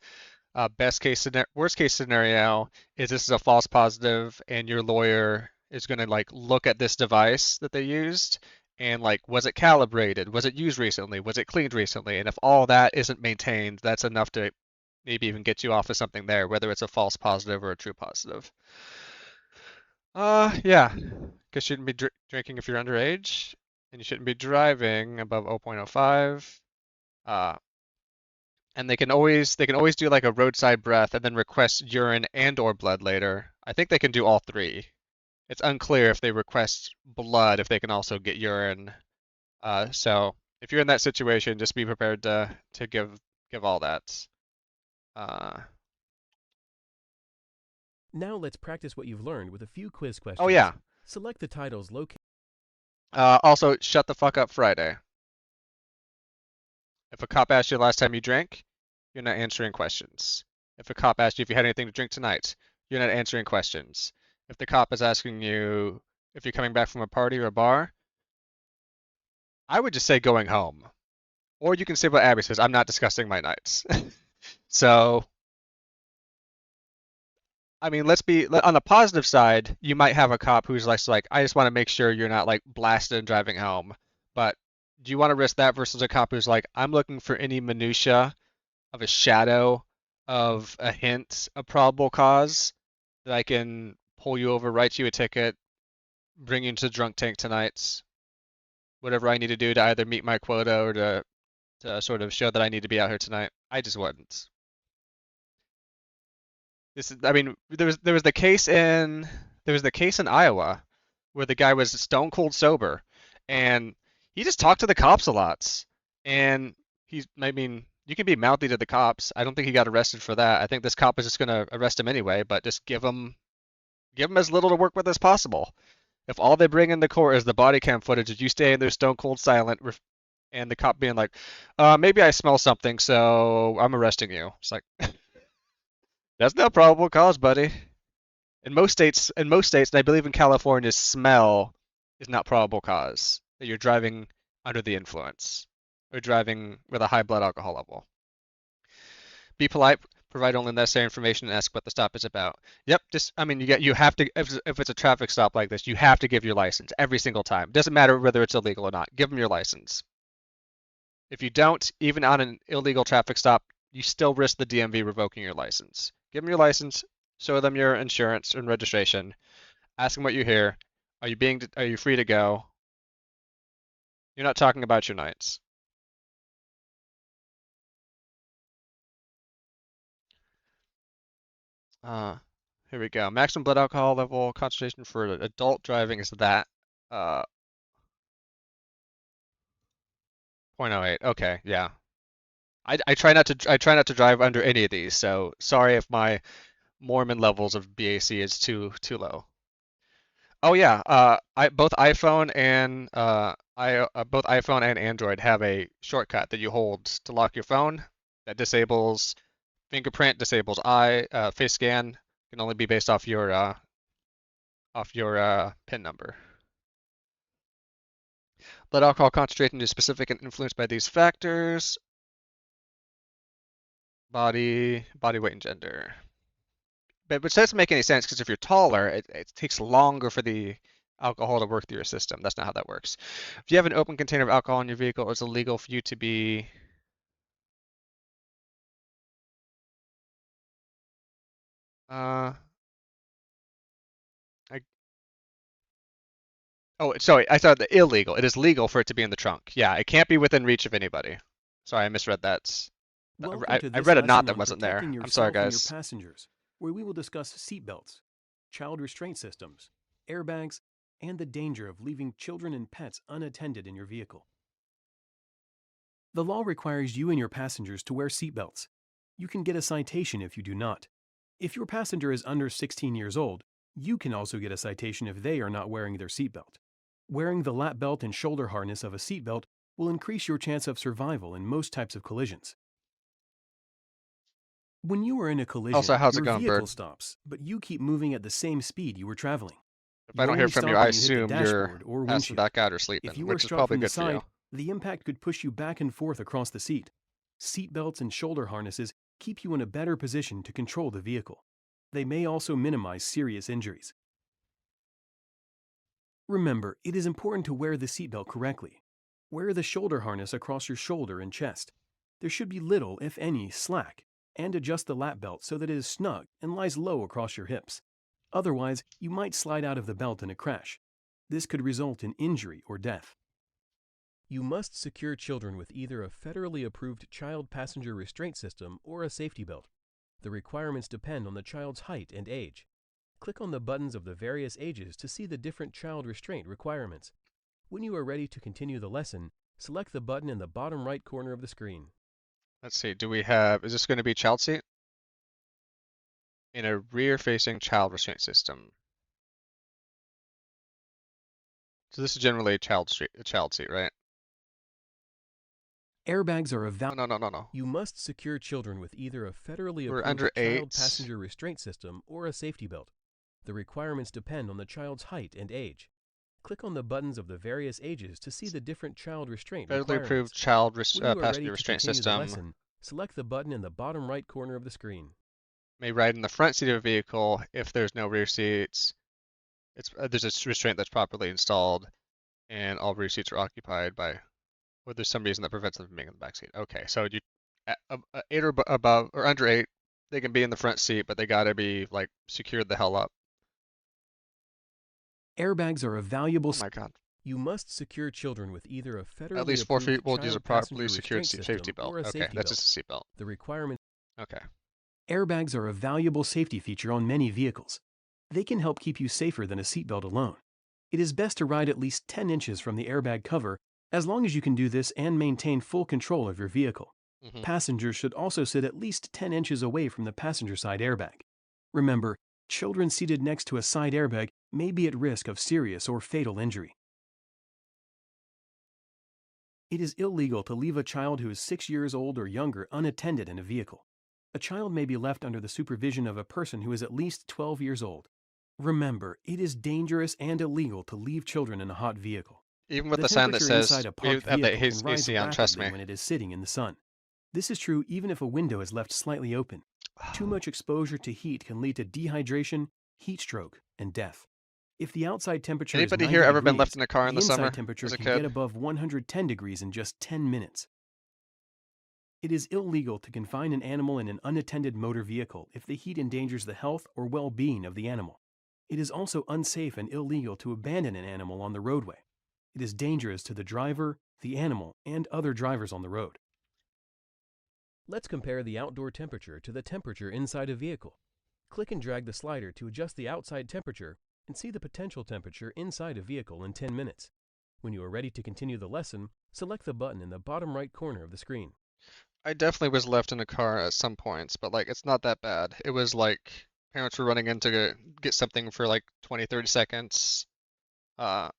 Worst case scenario is this is a false positive, and your lawyer is going to like look at this device that they used and like, was it calibrated? Was it used recently? Was it cleaned recently? And if all that isn't maintained, that's enough to maybe even get you off of something there, whether it's a false positive or a true positive. Yeah, because you shouldn't be drinking if you're underage, and you shouldn't be driving above 0.05. And they can always do like a roadside breath and then request urine and or blood later. I think they can do all three. It's unclear if they request blood if they can also get urine. So if you're in that situation, just be prepared to give all that. Now let's practice what you've learned with a few quiz questions. Oh yeah. Select the titles located. Also, shut the fuck up Friday. If a cop asks you the last time you drank, you're not answering questions. If a cop asks you if you had anything to drink tonight, you're not answering questions. If the cop is asking you if you're coming back from a party or a bar, I would just say going home. Or you can say what Abby says, I'm not discussing my nights. So, I mean, on the positive side, you might have a cop who's like, I just want to make sure you're not like blasted and driving home. But do you want to risk that versus a cop who's like, I'm looking for any minutia of a shadow of a hint of probable cause that I can pull you over, write you a ticket, bring you to the drunk tank tonight, whatever I need to do to either meet my quota or to sort of show that I need to be out here tonight. I just wouldn't. This is, I mean, there was the case in Iowa where the guy was stone cold sober, and he just talked to the cops a lot. And I mean, you can be mouthy to the cops. I don't think he got arrested for that. I think this cop is just gonna arrest him anyway, but just give him as little to work with as possible. If all they bring in the court is the body cam footage of you staying there stone cold silent, and the cop being like, maybe I smell something, so I'm arresting you. It's like, that's no probable cause, buddy. In most states, and I believe in California, smell is not probable cause that you're driving under the influence or driving with a high blood alcohol level. Be polite, provide only necessary information, and ask what the stop is about. Yep, I mean, you have to, if it's a traffic stop like this, you have to give your license every single time. Doesn't matter whether it's illegal or not. Give them your license. If you don't, even on an illegal traffic stop, you still risk the DMV revoking your license. Give them your license, show them your insurance and registration, ask them what you hear. Are you free to go? You're not talking about your nights. Here we go. Maximum blood alcohol level concentration for adult driving is that 0.08. Okay, yeah. I try not to drive under any of these, so sorry if my Mormon levels of BAC is too low. Oh yeah, both iPhone and both iPhone and Android have a shortcut that you hold to lock your phone that disables fingerprint, disables eye, face scan. Can only be based off your PIN number. Blood alcohol concentration is specific and influenced by these factors: body weight, and gender. But which doesn't make any sense because if you're taller, it takes longer for the alcohol to work through your system. That's not how that works. If you have an open container of alcohol in your vehicle, it's illegal for you to be I oh, sorry, I thought the illegal. It is legal for it to be in the trunk. Yeah, it can't be within reach of anybody. Sorry, I misread that. Welcome to I this read a lesson knot that on wasn't there. protecting I'm sorry, yourself and your guys. passengers, where we will discuss seatbelts, child restraint systems, airbags, and the danger of leaving children and pets unattended in your vehicle. The law requires you and your passengers to wear seatbelts. You can get a citation if you do not. If your passenger is under 16 years old, you can also get a citation if they are not wearing their seatbelt. Wearing the lap belt and shoulder harness of a seatbelt will increase your chance of survival in most types of collisions. When you are in a collision, Also, how's it your going, vehicle Bird? stops, but you keep moving at the same speed you were traveling. If I don't hear from you, I assume you're passing windshield. back out or If sleeping, you were which is struck probably from the good for you. side, the impact could push you back and forth across the seat. Seat belts and shoulder harnesses keep you in a better position to control the vehicle. They may also minimize serious injuries. Remember, it is important to wear the seatbelt correctly. Wear the shoulder harness across your shoulder and chest. There should be little, if any, slack, and adjust the lap belt so that it is snug and lies low across your hips. Otherwise, you might slide out of the belt in a crash. This could result in injury or death. You must secure children with either a federally approved child passenger restraint system or a safety belt. The requirements depend on the child's height and age. Click on the buttons of the various ages to see the different child restraint requirements. When you are ready to continue the lesson, select the button in the bottom right corner of the screen. Let's see, is this going to be child seat? In a rear-facing child restraint system. So this is generally a child seat, right? Airbags are a No. You must secure children with either a federally We're approved under child 8. passenger restraint system or a safety belt. The requirements depend on the child's height and age. Click on the buttons of the various ages to see the different child restraint Federally requirements. approved child When you are ready passenger to restraint continue the system. lesson, select the button in the bottom right corner of the screen. May ride in the front seat of a vehicle if there's no rear seats. There's a restraint that's properly installed, and all rear seats are occupied by, or there's some reason that prevents them from being in the back seat. Okay, so 8 or above or under 8, they can be in the front seat, but they gotta be like secured the hell up. Airbags are a valuable. Oh my god. You must secure children with either a federally At least 4 approved people use a child properly passenger secured restraint safety system belt. or a Okay, safety that's belt. just a seatbelt. The requirement. Okay. Airbags are a valuable safety feature on many vehicles. They can help keep you safer than a seatbelt alone. It is best to ride at least 10 inches from the airbag cover, as long as you can do this and maintain full control of your vehicle. Mm-hmm. Passengers should also sit at least 10 inches away from the passenger side airbag. Remember, children seated next to a side airbag may be at risk of serious or fatal injury. It is illegal to leave a child who is 6 years old or younger unattended in a vehicle. A child may be left under the supervision of a person who is at least 12 years old. Remember, it is dangerous and illegal to leave children in a hot vehicle. Even with The the sign that temperature says inside a we parked have that vehicle can rise AC on, trust rapidly me. when it is sitting in the sun. This is true even if a window is left slightly open. Too much exposure to heat can lead to dehydration, heat stroke, and death. If the outside temperature Anybody is 90 here ever been degrees, left in a car in the the inside summer temperature as a can kid? get above 110 degrees in just 10 minutes. It is illegal to confine an animal in an unattended motor vehicle if the heat endangers the health or well-being of the animal. It is also unsafe and illegal to abandon an animal on the roadway. It is dangerous to the driver, the animal, and other drivers on the road. Let's compare the outdoor temperature to the temperature inside a vehicle. Click and drag the slider to adjust the outside temperature and see the potential temperature inside a vehicle in 10 minutes. When you are ready to continue the lesson, select the button in the bottom right corner of the screen. I definitely was left in a car at some points, but like it's not that bad. It was like parents were running in to get something for like 20, 30 seconds. It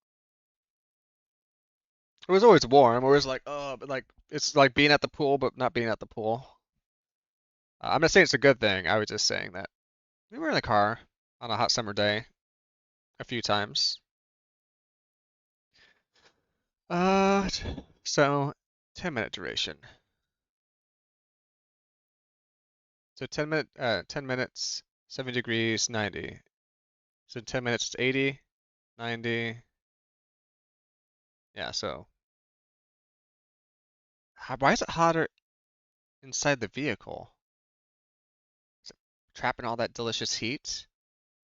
was always warm. It was like, oh, but like it's like being at the pool, but not being at the pool. I'm not saying it's a good thing. I was just saying that we were in the car on a hot summer day a few times. So 10-minute duration. So 10 minutes, 70 degrees, 90. So 10 minutes is 80, 90. Yeah, so why is it hotter inside the vehicle? Is it trapping all that delicious heat?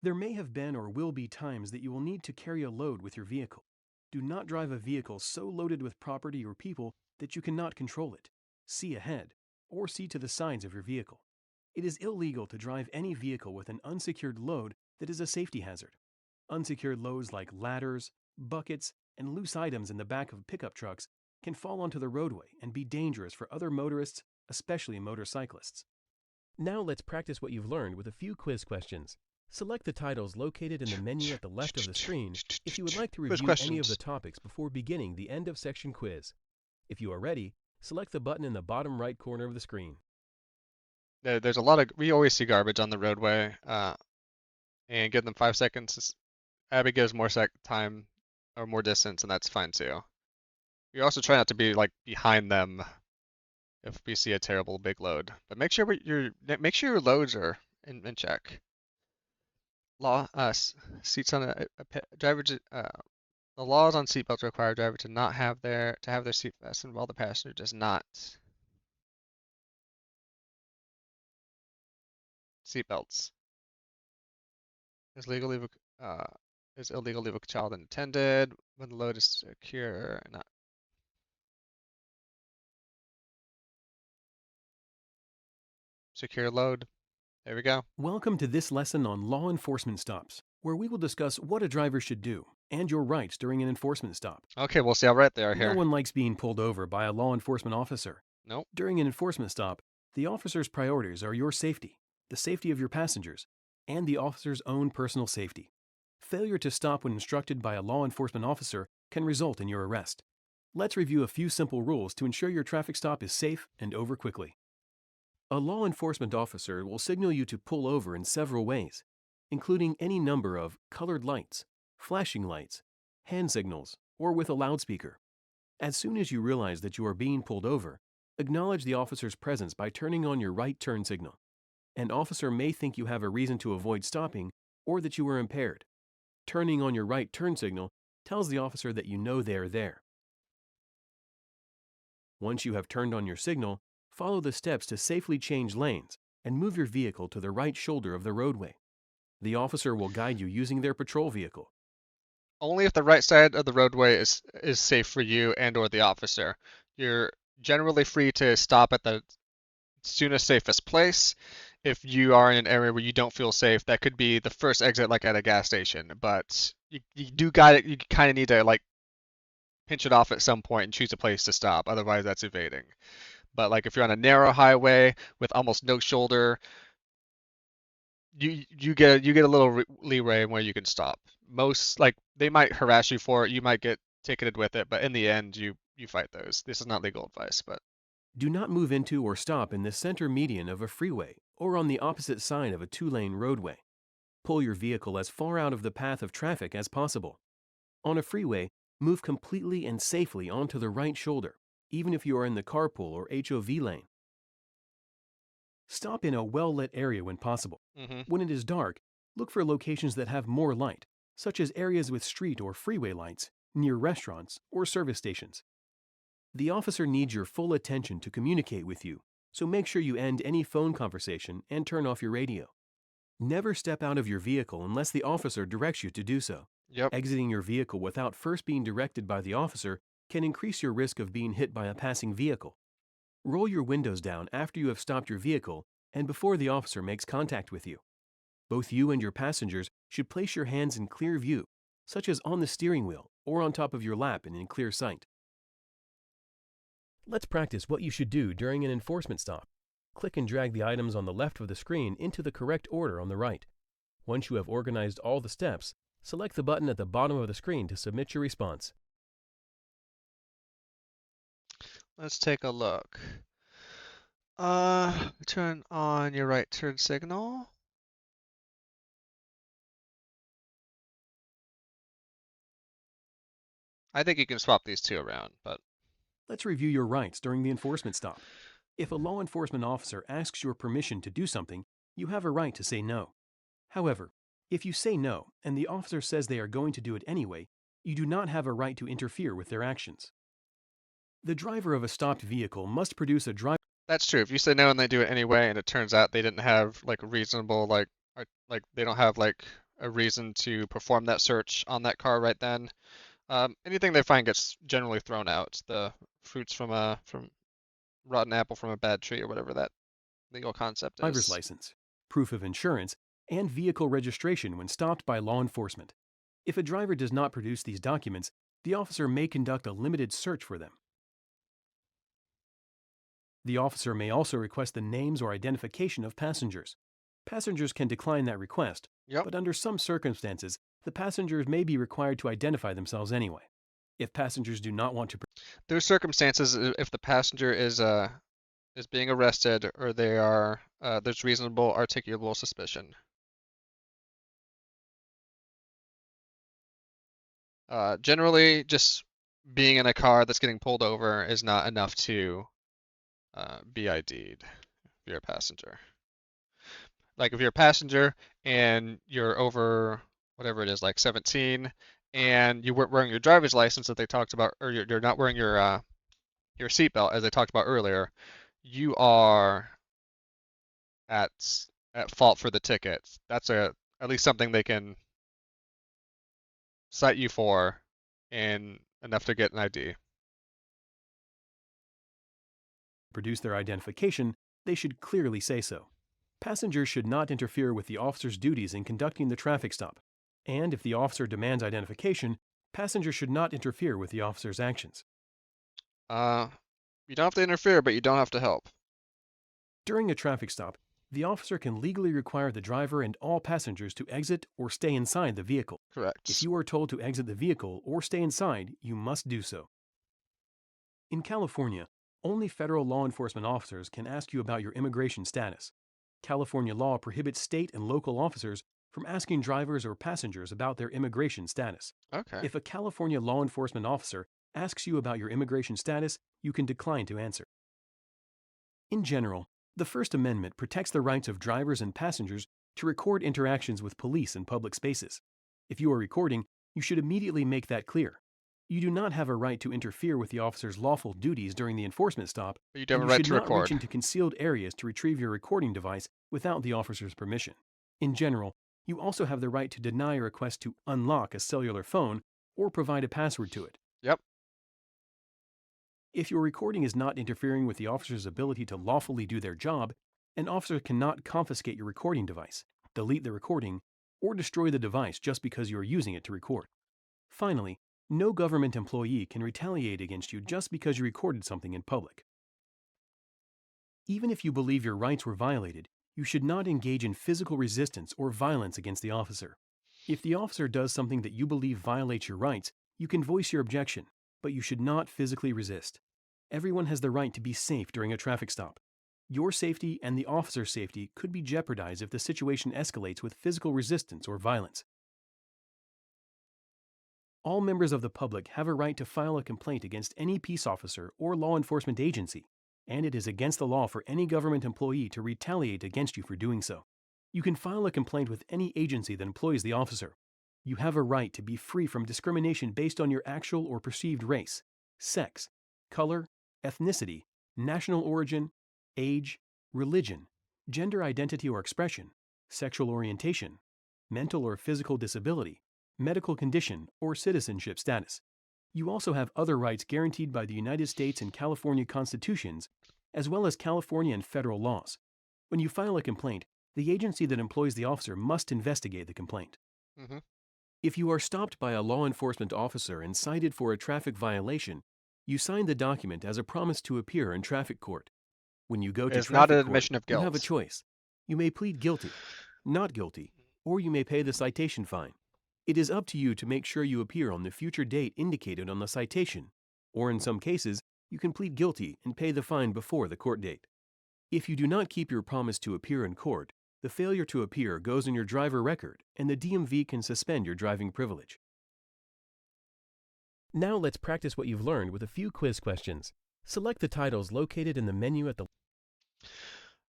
There may have been or will be times that you will need to carry a load with your vehicle. Do not drive a vehicle so loaded with property or people that you cannot control it. See ahead, or see to the sides of your vehicle. It is illegal to drive any vehicle with an unsecured load that is a safety hazard. Unsecured loads like ladders, buckets, and loose items in the back of pickup trucks can fall onto the roadway and be dangerous for other motorists, especially motorcyclists. Now let's practice what you've learned with a few quiz questions. Select the titles located in the menu at the left of the screen if you would like to Quiz review any of questions. the topics before beginning the end of section quiz. If you are ready, select the button in the bottom right corner of the screen. There's a lot of, we always see garbage on the roadway, and give them 5 seconds. Abby gives more time or more distance, and that's fine too. We also try not to be like behind them if we see a terrible big load, but make sure your loads are in check. Seats on driver. The laws on seatbelts require a driver to not have their seat fastened while the passenger does not. Seatbelts. Is illegal to leave a child unattended when the load is secure and not. Secure load. There we go. Welcome to this lesson on law enforcement stops, where we will discuss what a driver should do and your rights during an enforcement stop. Okay, we'll see how right they are No here. one likes being pulled over by a law enforcement officer. Nope. During an enforcement stop, the officer's priorities are your safety, the safety of your passengers, and the officer's own personal safety. Failure to stop when instructed by a law enforcement officer can result in your arrest. Let's review a few simple rules to ensure your traffic stop is safe and over quickly. A law enforcement officer will signal you to pull over in several ways, including any number of colored lights, flashing lights, hand signals, or with a loudspeaker. As soon as you realize that you are being pulled over, acknowledge the officer's presence by turning on your right turn signal. An officer may think you have a reason to avoid stopping or that you are impaired. Turning on your right turn signal tells the officer that you know they are there. Once you have turned on your signal, follow the steps to safely change lanes and move your vehicle to the right shoulder of the roadway. The officer will guide you using their patrol vehicle. only if the right side of the roadway is safe for you and or the officer. You're generally free to stop at the soonest safest place. If you are in an area where you don't feel safe, that could be the first exit like at a gas station. But you do got it. You kind of need to like pinch it off at some point and choose a place to stop. Otherwise, that's evading. But like if you're on a narrow highway with almost no shoulder, you get a little leeway where you can stop. Most like they might harass you for it, you might get ticketed with it, but in the end you fight those. This is not legal advice, but Do not move into or stop in the center median of a freeway or on the opposite side of a two-lane roadway. Pull your vehicle as far out of the path of traffic as possible. On a freeway, move completely and safely onto the right shoulder, even if you are in the carpool or HOV lane. Stop in a well-lit area when possible. When it is dark, look for locations that have more light, such as areas with street or freeway lights, near restaurants or service stations. The officer needs your full attention to communicate with you, so make sure you end any phone conversation and turn off your radio. Never step out of your vehicle unless the officer directs you to do so. Yep. Exiting your vehicle without first being directed by the officer can increase your risk of being hit by a passing vehicle. Roll your windows down after you have stopped your vehicle and before the officer makes contact with you. Both you and your passengers should place your hands in clear view, such as on the steering wheel or on top of your lap and in clear sight. Let's practice what you should do during an enforcement stop. Click and drag the items on the left of the screen into the correct order on the right. Once you have organized all the steps, select the button at the bottom of the screen to submit your response. Let's take a look. Turn on your right turn signal. I think you can swap these two around, but Let's review your rights during the enforcement stop. If a law enforcement officer asks your permission to do something, you have a right to say no. However, if you say no and the officer says they are going to do it anyway, you do not have a right to interfere with their actions. The driver of a stopped vehicle must produce a driver. that's true. If you say no and they do it anyway, and it turns out they didn't have like a reasonable like they don't have like a reason to perform that search on that car right then, anything they find gets generally thrown out. The fruits from rotten apple from a bad tree or whatever that legal concept Driver's is. license, proof of insurance, and vehicle registration when stopped by law enforcement. If a driver does not produce these documents, the officer may conduct a limited search for them. The officer may also request the names or identification of passengers. Passengers can decline that request, Yep. but under some circumstances, the passengers may be required to identify themselves anyway. If passengers do not want to, There's circumstances if the passenger is being arrested or they are there's reasonable articulable suspicion. Generally, just being in a car that's getting pulled over is not enough to be ID'd if you're a passenger. Like if you're a passenger and you're over whatever it is, like 17, and you weren't wearing your driver's license that they talked about, or you're not wearing your seatbelt as they talked about earlier, you are at fault for the ticket. That's at least something they can cite you for, and enough to get an ID. produce their identification, they should clearly say so. Passengers should not interfere with the officer's duties in conducting the traffic stop. And if the officer demands identification, passengers should not interfere with the officer's actions. You don't have to interfere, but you don't have to help. During a traffic stop, the officer can legally require the driver and all passengers to exit or stay inside the vehicle. Correct. If you are told to exit the vehicle or stay inside, you must do so. In California, only federal law enforcement officers can ask you about your immigration status. California law prohibits state and local officers from asking drivers or passengers about their immigration status. Okay. If a California law enforcement officer asks you about your immigration status, you can decline to answer. In general, the First Amendment protects the rights of drivers and passengers to record interactions with police in public spaces. If you are recording, you should immediately make that clear. You do not have a right to interfere with the officer's lawful duties during the enforcement stop, But you do have and a you right should to not record. reach into concealed areas to retrieve your recording device without the officer's permission. In general, you also have the right to deny a request to unlock a cellular phone or provide a password to it. Yep. If your recording is not interfering with the officer's ability to lawfully do their job, an officer cannot confiscate your recording device, delete the recording, or destroy the device just because you are using it to record. Finally, no government employee can retaliate against you just because you recorded something in public. Even if you believe your rights were violated, you should not engage in physical resistance or violence against the officer. If the officer does something that you believe violates your rights, you can voice your objection, but you should not physically resist. Everyone has the right to be safe during a traffic stop. Your safety and the officer's safety could be jeopardized if the situation escalates with physical resistance or violence. All members of the public have a right to file a complaint against any peace officer or law enforcement agency, and it is against the law for any government employee to retaliate against you for doing so. You can file a complaint with any agency that employs the officer. You have a right to be free from discrimination based on your actual or perceived race, sex, color, ethnicity, national origin, age, religion, gender identity or expression, sexual orientation, mental or physical disability, medical condition, or citizenship status. You also have other rights guaranteed by the United States and California constitutions, as well as California and federal laws. When you file a complaint, the agency that employs the officer must investigate the complaint. Mm-hmm. If you are stopped by a law enforcement officer and cited for a traffic violation, you sign the document as a promise to appear in traffic court. When you go to It's not traffic an court, admission of you guilt. have a choice. You may plead guilty, not guilty, or you may pay the citation fine. It is up to you to make sure you appear on the future date indicated on the citation, or in some cases, you can plead guilty and pay the fine before the court date. If you do not keep your promise to appear in court, the failure to appear goes in your driver record and the DMV can suspend your driving privilege. Now let's practice what you've learned with a few quiz questions. Select the titles located in the menu at the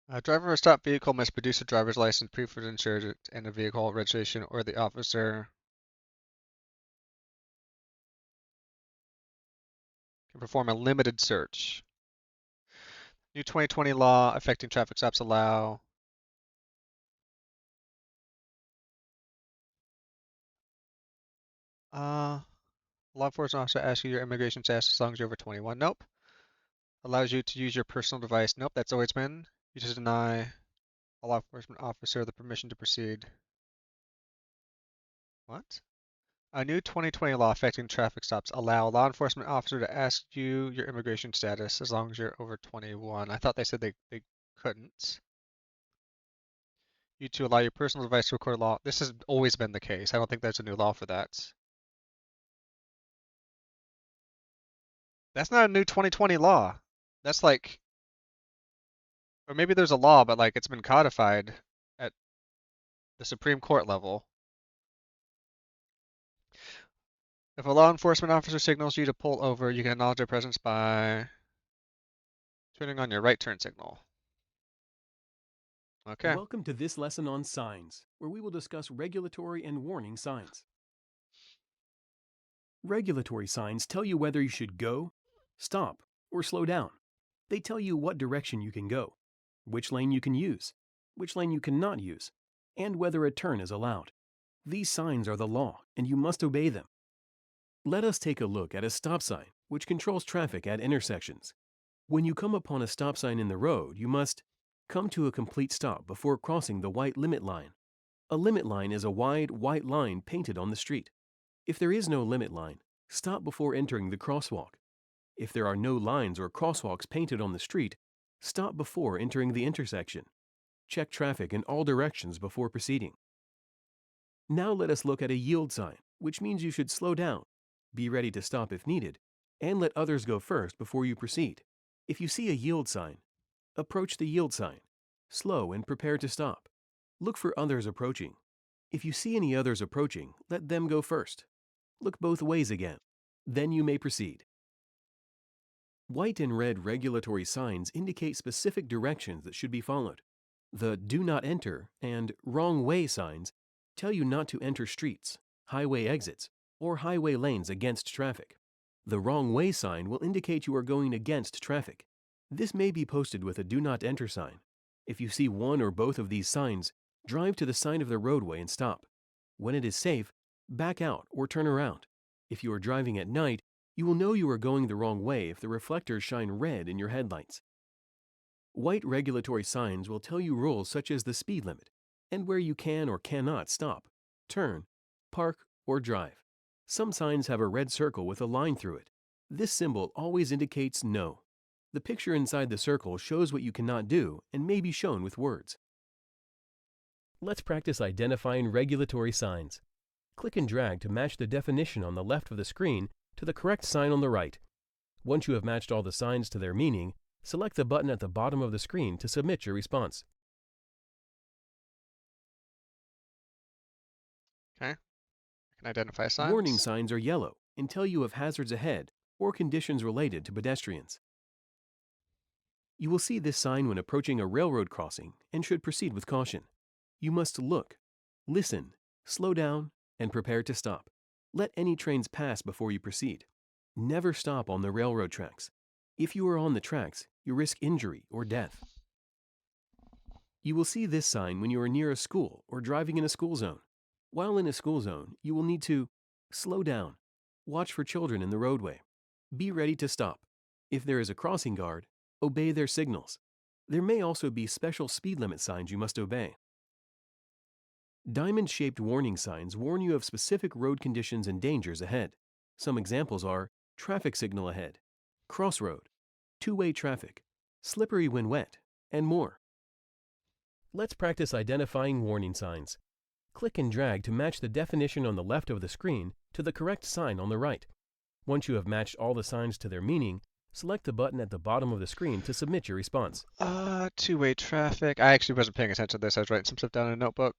A driver of a stopped vehicle must produce a driver's license, proof of insurance, and a vehicle registration, or the officer can perform a limited search. New 2020 law affecting traffic stops allow law enforcement officer asks you your immigration status as long as you're over 21. Nope. Allows you to use your personal device. Nope, that's always been. You just deny a law enforcement officer the permission to proceed. What? A new 2020 law affecting traffic stops allow a law enforcement officer to ask you your immigration status as long as you're over 21. I thought they said they couldn't. You to allow your personal device to record law. This has always been the case. I don't think there's a new law for that. That's not a new 2020 law. That's like, or maybe there's a law, but like it's been codified at the Supreme Court level. If a law enforcement officer signals you to pull over, you can acknowledge their presence by turning on your right turn signal. Okay. Welcome to this lesson on signs, where we will discuss regulatory and warning signs. Regulatory signs tell you whether you should go, stop, or slow down. They tell you what direction you can go, which lane you can use, which lane you cannot use, and whether a turn is allowed. These signs are the law, and you must obey them. Let us take a look at a stop sign, which controls traffic at intersections. When you come upon a stop sign in the road, you must come to a complete stop before crossing the white limit line. A limit line is a wide, white line painted on the street. If there is no limit line, stop before entering the crosswalk. If there are no lines or crosswalks painted on the street, stop before entering the intersection. Check traffic in all directions before proceeding. Now let us look at a yield sign, which means you should slow down, be ready to stop if needed, and let others go first before you proceed. If you see a yield sign, approach the yield sign. Slow and prepare to stop. Look for others approaching. If you see any others approaching, let them go first. Look both ways again. Then you may proceed. White and red regulatory signs indicate specific directions that should be followed. The "Do Not Enter" and "Wrong Way" signs tell you not to enter streets, highway exits, or highway lanes against traffic. The "Wrong Way" sign will indicate you are going against traffic. This may be posted with a "Do Not Enter" sign. If you see one or both of these signs, drive to the side of the roadway and stop. When it is safe, back out or turn around. If you are driving at night, you will know you are going the wrong way if the reflectors shine red in your headlights. White regulatory signs will tell you rules such as the speed limit and where you can or cannot stop, turn, park, or drive. Some signs have a red circle with a line through it. This symbol always indicates no. The picture inside the circle shows what you cannot do and may be shown with words. Let's practice identifying regulatory signs. Click and drag to match the definition on the left of the screen to the correct sign on the right. Once you have matched all the signs to their meaning, select the button at the bottom of the screen to submit your response. Okay. I can identify signs. Warning signs are yellow and tell you of hazards ahead or conditions related to pedestrians. You will see this sign when approaching a railroad crossing and should proceed with caution. You must look, listen, slow down, and prepare to stop. Let any trains pass before you proceed. Never stop on the railroad tracks. If you are on the tracks, you risk injury or death. You will see this sign when you are near a school or driving in a school zone. While in a school zone, you will need to slow down, watch for children in the roadway, be ready to stop. If there is a crossing guard, obey their signals. There may also be special speed limit signs you must obey. Diamond-shaped warning signs warn you of specific road conditions and dangers ahead. Some examples are traffic signal ahead, crossroad, two-way traffic, slippery when wet, and more. Let's practice identifying warning signs. Click and drag to match the definition on the left of the screen to the correct sign on the right. Once you have matched all the signs to their meaning, select the button at the bottom of the screen to submit your response. Two-way traffic. I actually wasn't paying attention to this. I was writing some stuff down in a notebook.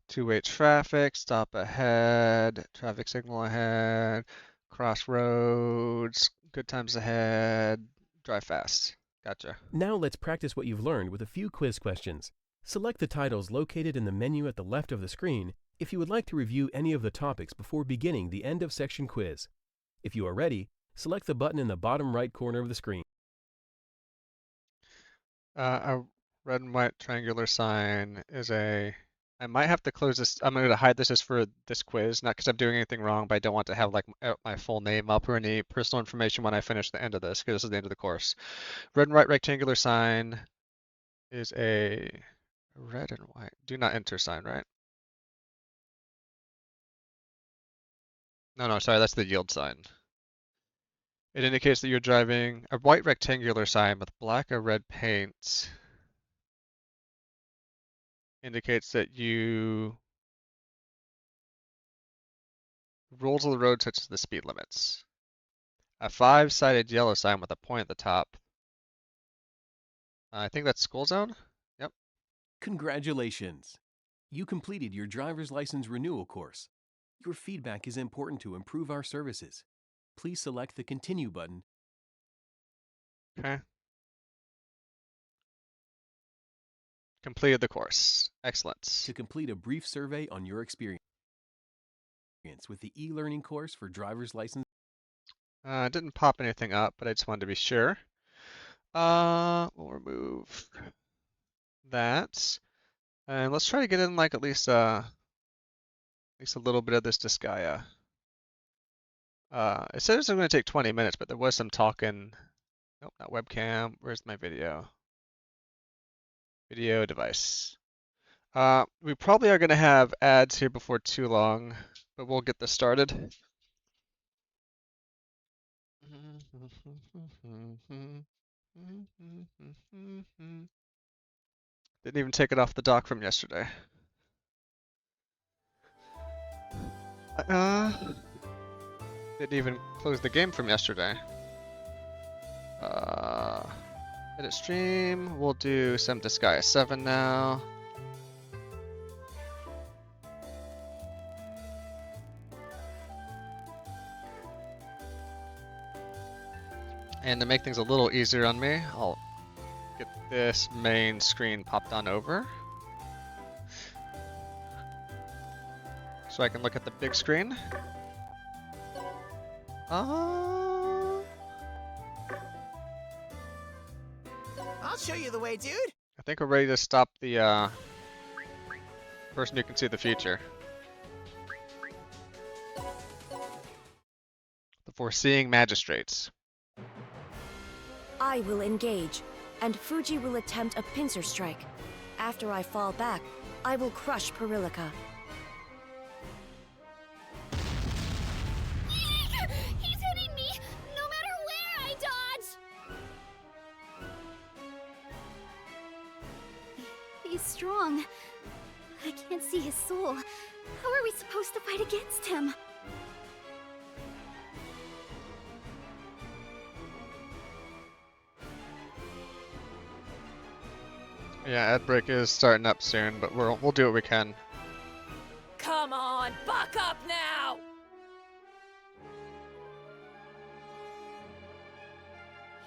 Two-way traffic, stop ahead, traffic signal ahead, crossroads, good times ahead, drive fast. Gotcha. Now let's practice what you've learned with a few quiz questions. Select the titles located in the menu at the left of the screen if you would like to review any of the topics before beginning the end of section quiz. If you are ready, select the button in the bottom right corner of the screen. A red and white triangular sign is a... I might have to close this. I'm going to hide this just for this quiz, not because I'm doing anything wrong, but I don't want to have like my full name up or any personal information when I finish the end of this, because this is the end of the course. Red and white rectangular sign is a red and white. Do not enter sign, right? No, sorry, that's the yield sign. It indicates that you're driving a white rectangular sign with black or red paint. Indicates that you rules of the road such as the speed limits. A 5-sided yellow sign with a point at the top. I think that's school zone. Yep. Congratulations! You completed your driver's license renewal course. Your feedback is important to improve our services. Please select the Continue button. Okay. Completed the course. Excellent. To complete a brief survey on your experience with the e-learning course for driver's license. Didn't pop anything up, but I just wanted to be sure. We'll remove that. And let's try to get in like at least a little bit of this Disgaea. It says it's going to take 20 minutes, but there was some talking. Nope, not webcam. Where's my video? Video device. We probably are going to have ads here before too long, but we'll get this started. Didn't even take it off the dock from yesterday. Didn't even close the game from yesterday. Edit stream. We'll do some Disgaea 7 now. And to make things a little easier on me, I'll get this main screen popped on over. So I can look at the big screen. I'll show you the way, dude. I think we're ready to stop the person who can see the future. before seeing magistrates. I will engage, and Fuji will attempt a pincer strike. After I fall back, I will crush Perillica. He's hitting me, no matter where I dodge! He's strong. I can't see his soul. How are we supposed to fight against him? Yeah, ad break is starting up soon, but we'll do what we can. Come on, buck up now!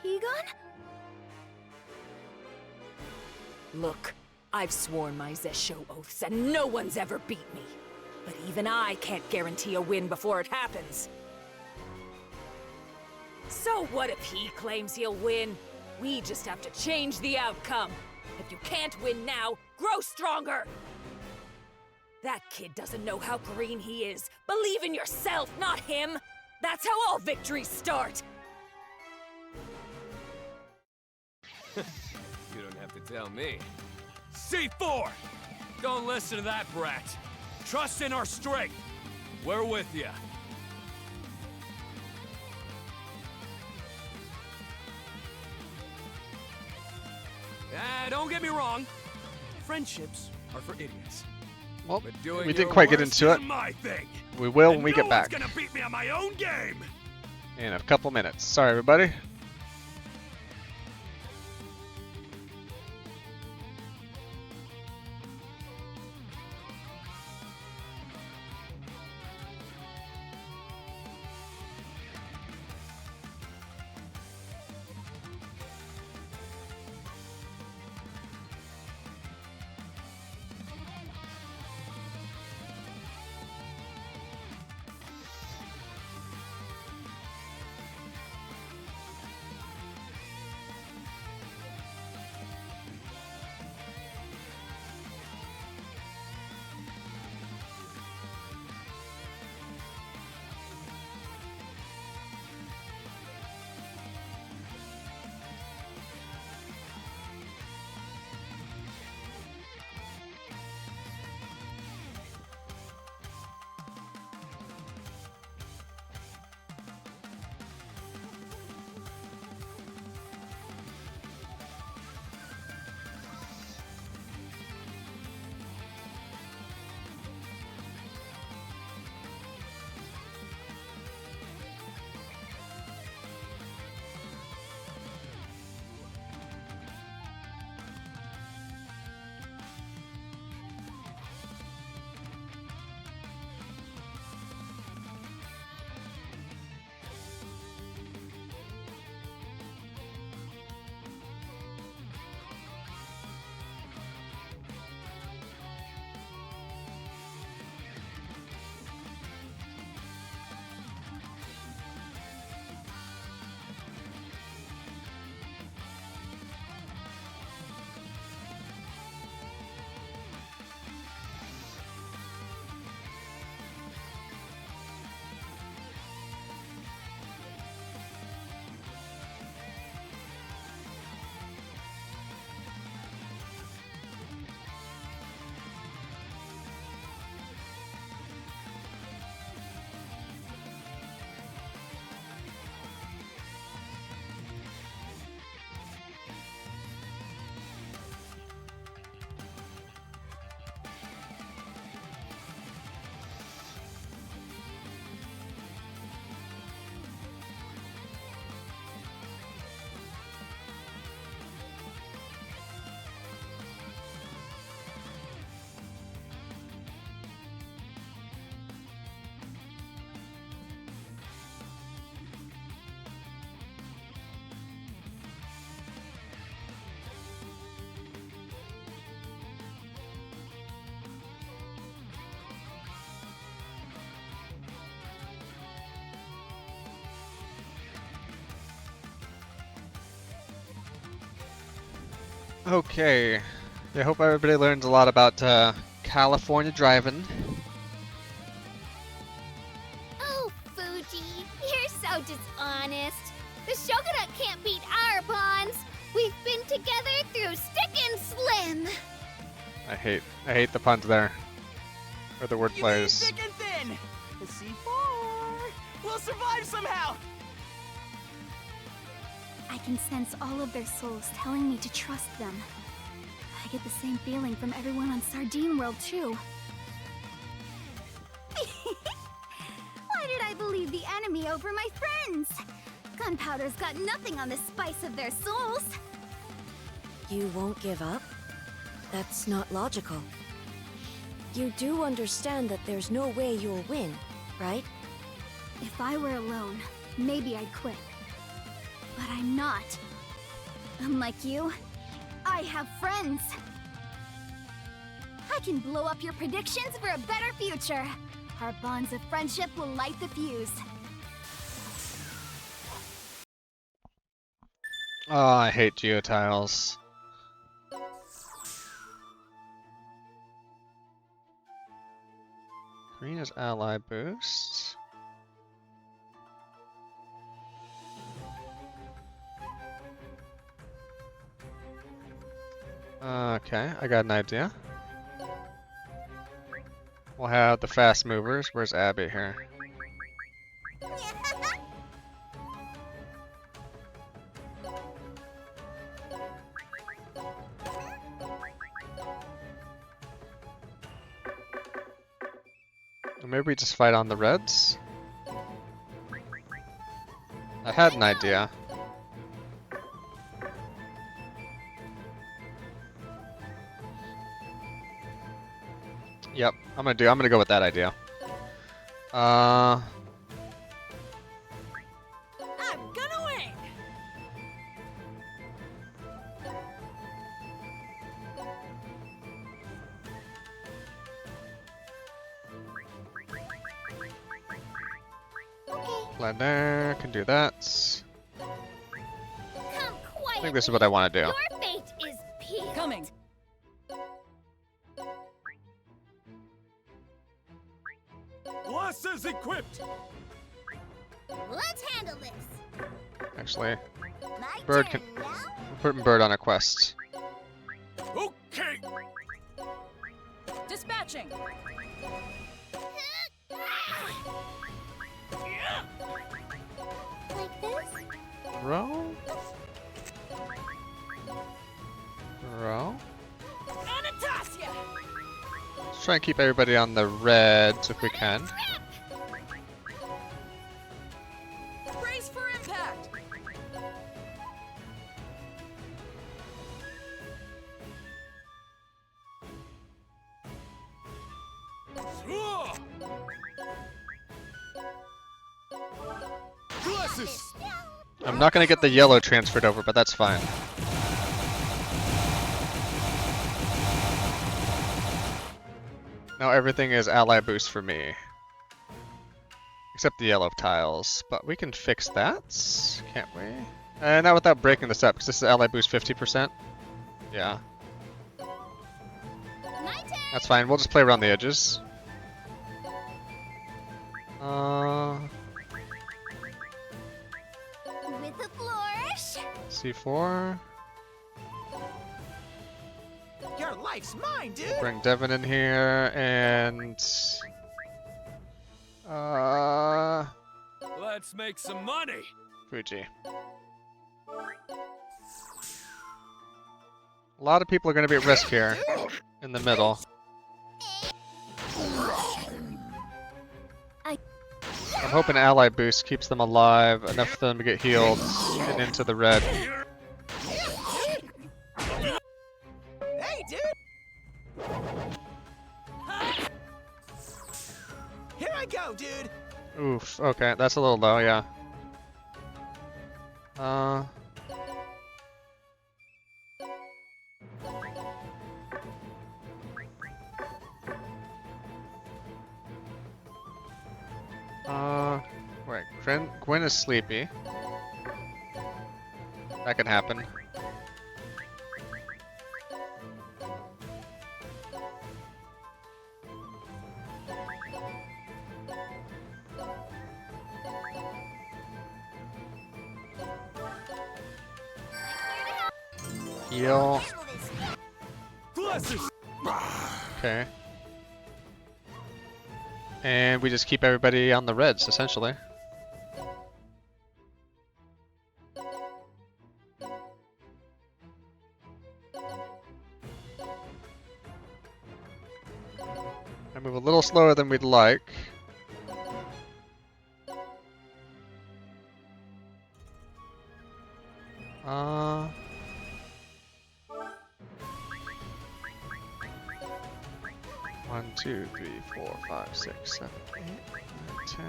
Egon? Look, I've sworn my Zesho oaths and no one's ever beat me. But even I can't guarantee a win before it happens. So what if he claims he'll win? We just have to change the outcome. If you can't win now, grow stronger! That kid doesn't know how green he is. Believe in yourself, not him! That's how all victories start! You don't have to tell me. C4! Don't listen to that brat. Trust in our strength. We're with you. Don't get me wrong. Friendships are for idiots. Well, But doing we didn't your quite get worst into it. isn't my thing. We will when And we no get back. one's gonna beat me on my own game. In a couple minutes. Sorry, everybody. Okay. I hope everybody learns a lot about California driving. Oh, Fuji, you're so the Shogunate can't beat our bonds. We've been together through stick and slim. I hate the puns there. Or the word You mean plays. thick and thin. The C4. We'll survive somehow. I can sense all of their souls telling me to trust them. I get the same feeling from everyone on Sardine World, too. Why did I believe the enemy over my friends? Gunpowder's got nothing on the spice of their souls. You won't give up? That's not logical. You do understand that there's no way you'll win, right? If I were alone, maybe I'd quit. But I'm not. Unlike you, I have friends. I can blow up your predictions for a better future. Our bonds of friendship will light the fuse. Oh, I hate geotiles. Green is ally boost. Okay, I got an idea. We'll have the fast movers. Where's Abby here? Or maybe we just fight on the reds? I had an idea. Yep, I'm gonna go with that idea. I'm gonna win. Blender can do that. Come I think this is what I want to do. Your fate is peeled. Coming. Blasters equipped! Let's handle this. Actually, My Bird turn can- now. I'm putting Bird on a quest. Okay! Dispatching. Like this? Row? Row? Anastasia! Let's try and keep everybody on the reds if we can. Brace for impact. Ugh! Glasses! I'm not gonna get the yellow transferred over, but that's fine. Now everything is ally boost for me. Except the yellow tiles. But we can fix that, can't we? Not without breaking this up, because this is ally boost 50%. Yeah, My turn. that's fine. We'll just play around the edges. With a flourish. C4. Your life's mine, dude. Bring Devin in here, and... Let's make some money! Fuji. A lot of people are going to be at risk here, in the middle. I'm hoping ally boost keeps them alive, enough for them to get healed and into the red. Hey, dude. Here I go, dude. Oof, okay, that's a little low, yeah. Wait, Gwen is sleepy. That can happen. Heal. Bless. Okay. And we just keep everybody on the reds, essentially. I move a little slower than we'd like. Uh... 1, 2, 3, 4, 5, 6, 7, 8, 9, 10.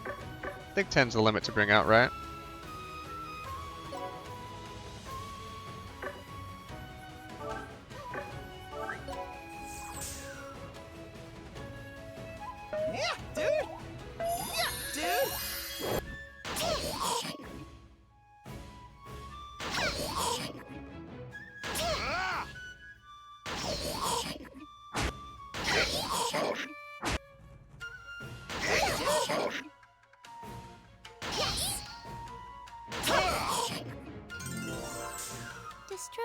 I think 10's the limit to bring out, right? Yeah, dude. Yeah, dude. Destroy.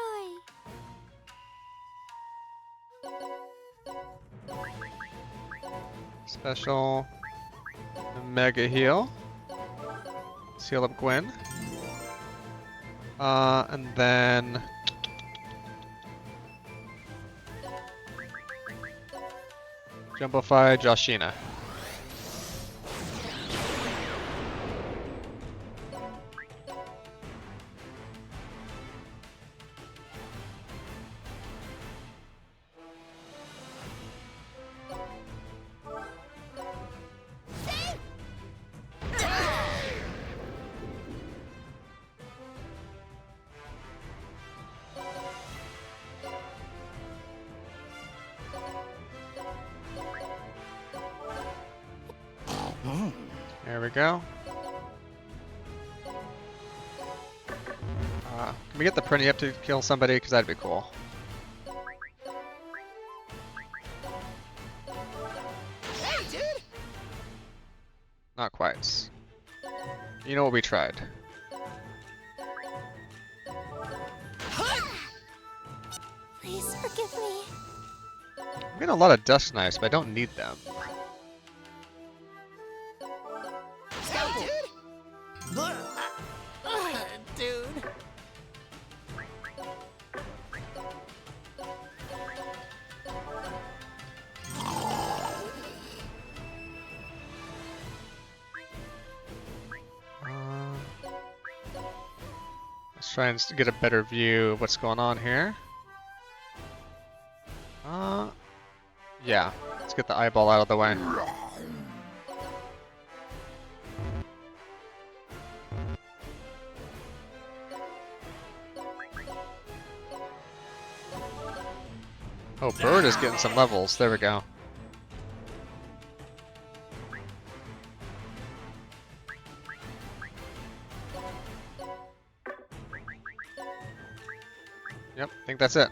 Special Mega Heal. Let's heal up Gwen. And then Jumbify Joshina. There we go. Can we get the Prinny up to kill somebody? Because that'd be cool. Hey, dude. Not quite. You know what, we tried. Please forgive me. I'm getting a lot of Dust Knives, but I don't need them. Hey, dude. Dude. Let's try and get a better view of what's going on here. Yeah. Let's get the eyeball out of the way. Oh, Bird is getting some levels. There we go. Yep, I think that's it.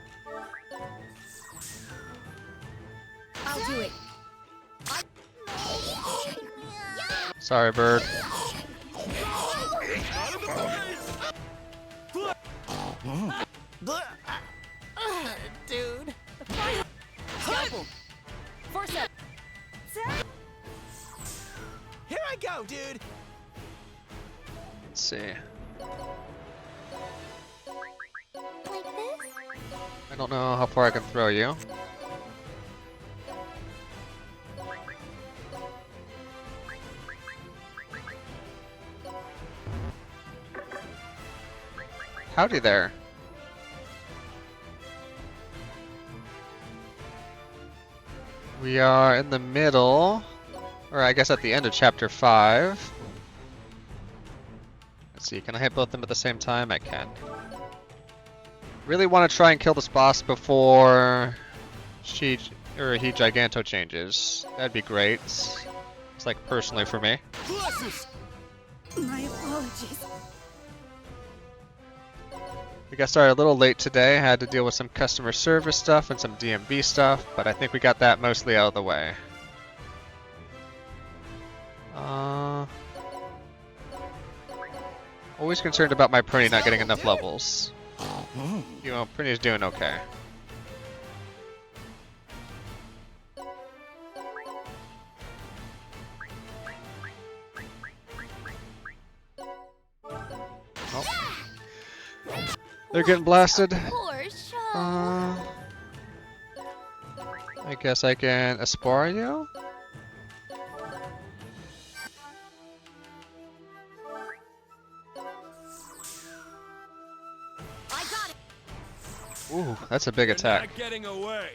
I'll do it. Sorry, Bird. Dude. Scalpel. Force it. Here I go, dude. Let's see. Like this? I don't know how far I can throw you. Howdy there. We are in the middle, or I guess at the end of chapter 5. Let's see, can I hit both of them at the same time? I can. Really want to try and kill this boss before he Giganto changes. That'd be great. It's like personally for me. My apologies. We got started a little late today. Had to deal with some customer service stuff and some DMV stuff, but I think we got that mostly out of the way. Always concerned about my Prinny not getting enough levels. You know, Prinny's doing okay. Oh. They're getting blasted. Poor Shaw. I guess I can Aspire you? I got it. Ooh, that's a big attack. Not getting away.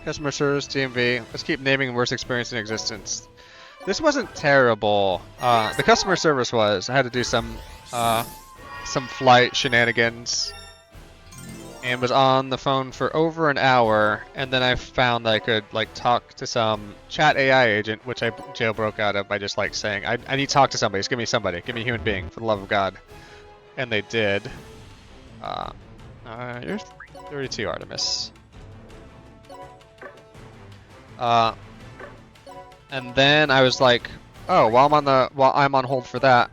Customer service, DMV. Let's keep naming worst experience in existence. This wasn't terrible. The customer service was. I had to do some flight shenanigans, and was on the phone for over an hour. And then I found that I could like talk to some chat AI agent, which I jailbroke out of by just like saying, "I need to talk to somebody. Just give me somebody. Give me a human being, for the love of God." And they did. You're 32, Artemis. And then I was like, oh, while I'm on hold for that,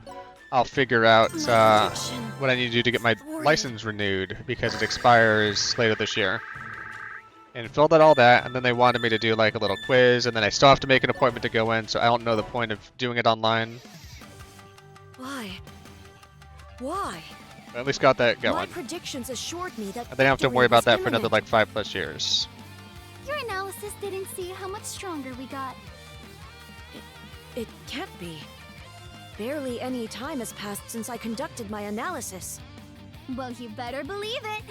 I'll figure out what I need to do to get my license renewed because it expires later this year. And filled out all that, and then they wanted me to do like a little quiz, and then I still have to make an appointment to go in, so I don't know the point of doing it online. Why? Why? But at least got that My going. predictions assured me that And they don't have to victory worry about was that for another imminent. like 5+ years. Your analysis didn't see how much stronger we got. It can't be. Barely any time has passed since I conducted my analysis. Well, you better believe it.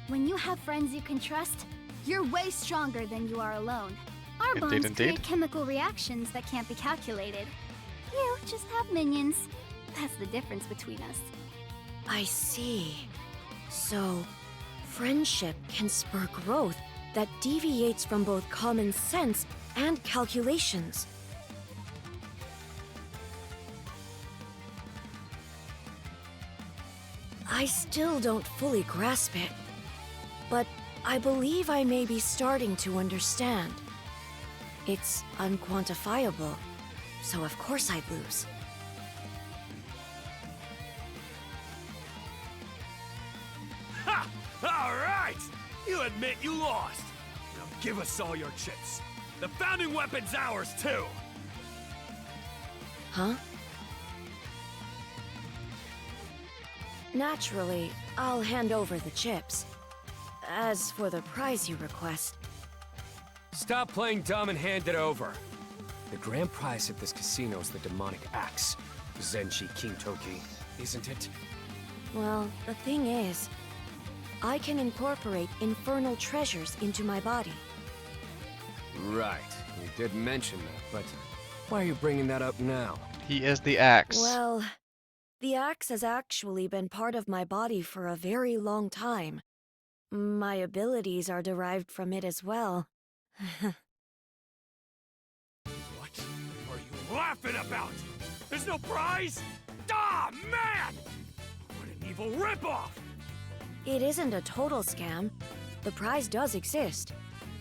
When you have friends you can trust, you're way stronger than you are alone. Our Indeed, bonds indeed. create chemical reactions that can't be calculated. You just have minions. That's the difference between us. I see. So, friendship can spur growth that deviates from both common sense and calculations. I still don't fully grasp it, but I believe I may be starting to understand. It's unquantifiable, so of course I'd lose. Ha! All right! You admit you lost. Now give us all your chips. The founding weapon's ours, too. Huh? Naturally, I'll hand over the chips. As for the prize you request, Stop playing dumb and hand it over. The grand prize at this casino is the demonic axe. Zenshi Kintoki, isn't it? well, the thing is, I can incorporate infernal treasures into my body. Right. You did mention that, but why are you bringing that up now? He is the axe. Well, the axe has actually been part of my body for a very long time. My abilities are derived from it as well. What are you laughing about? There's no prize? Ah, man! What an evil ripoff! It isn't a total scam. The prize does exist.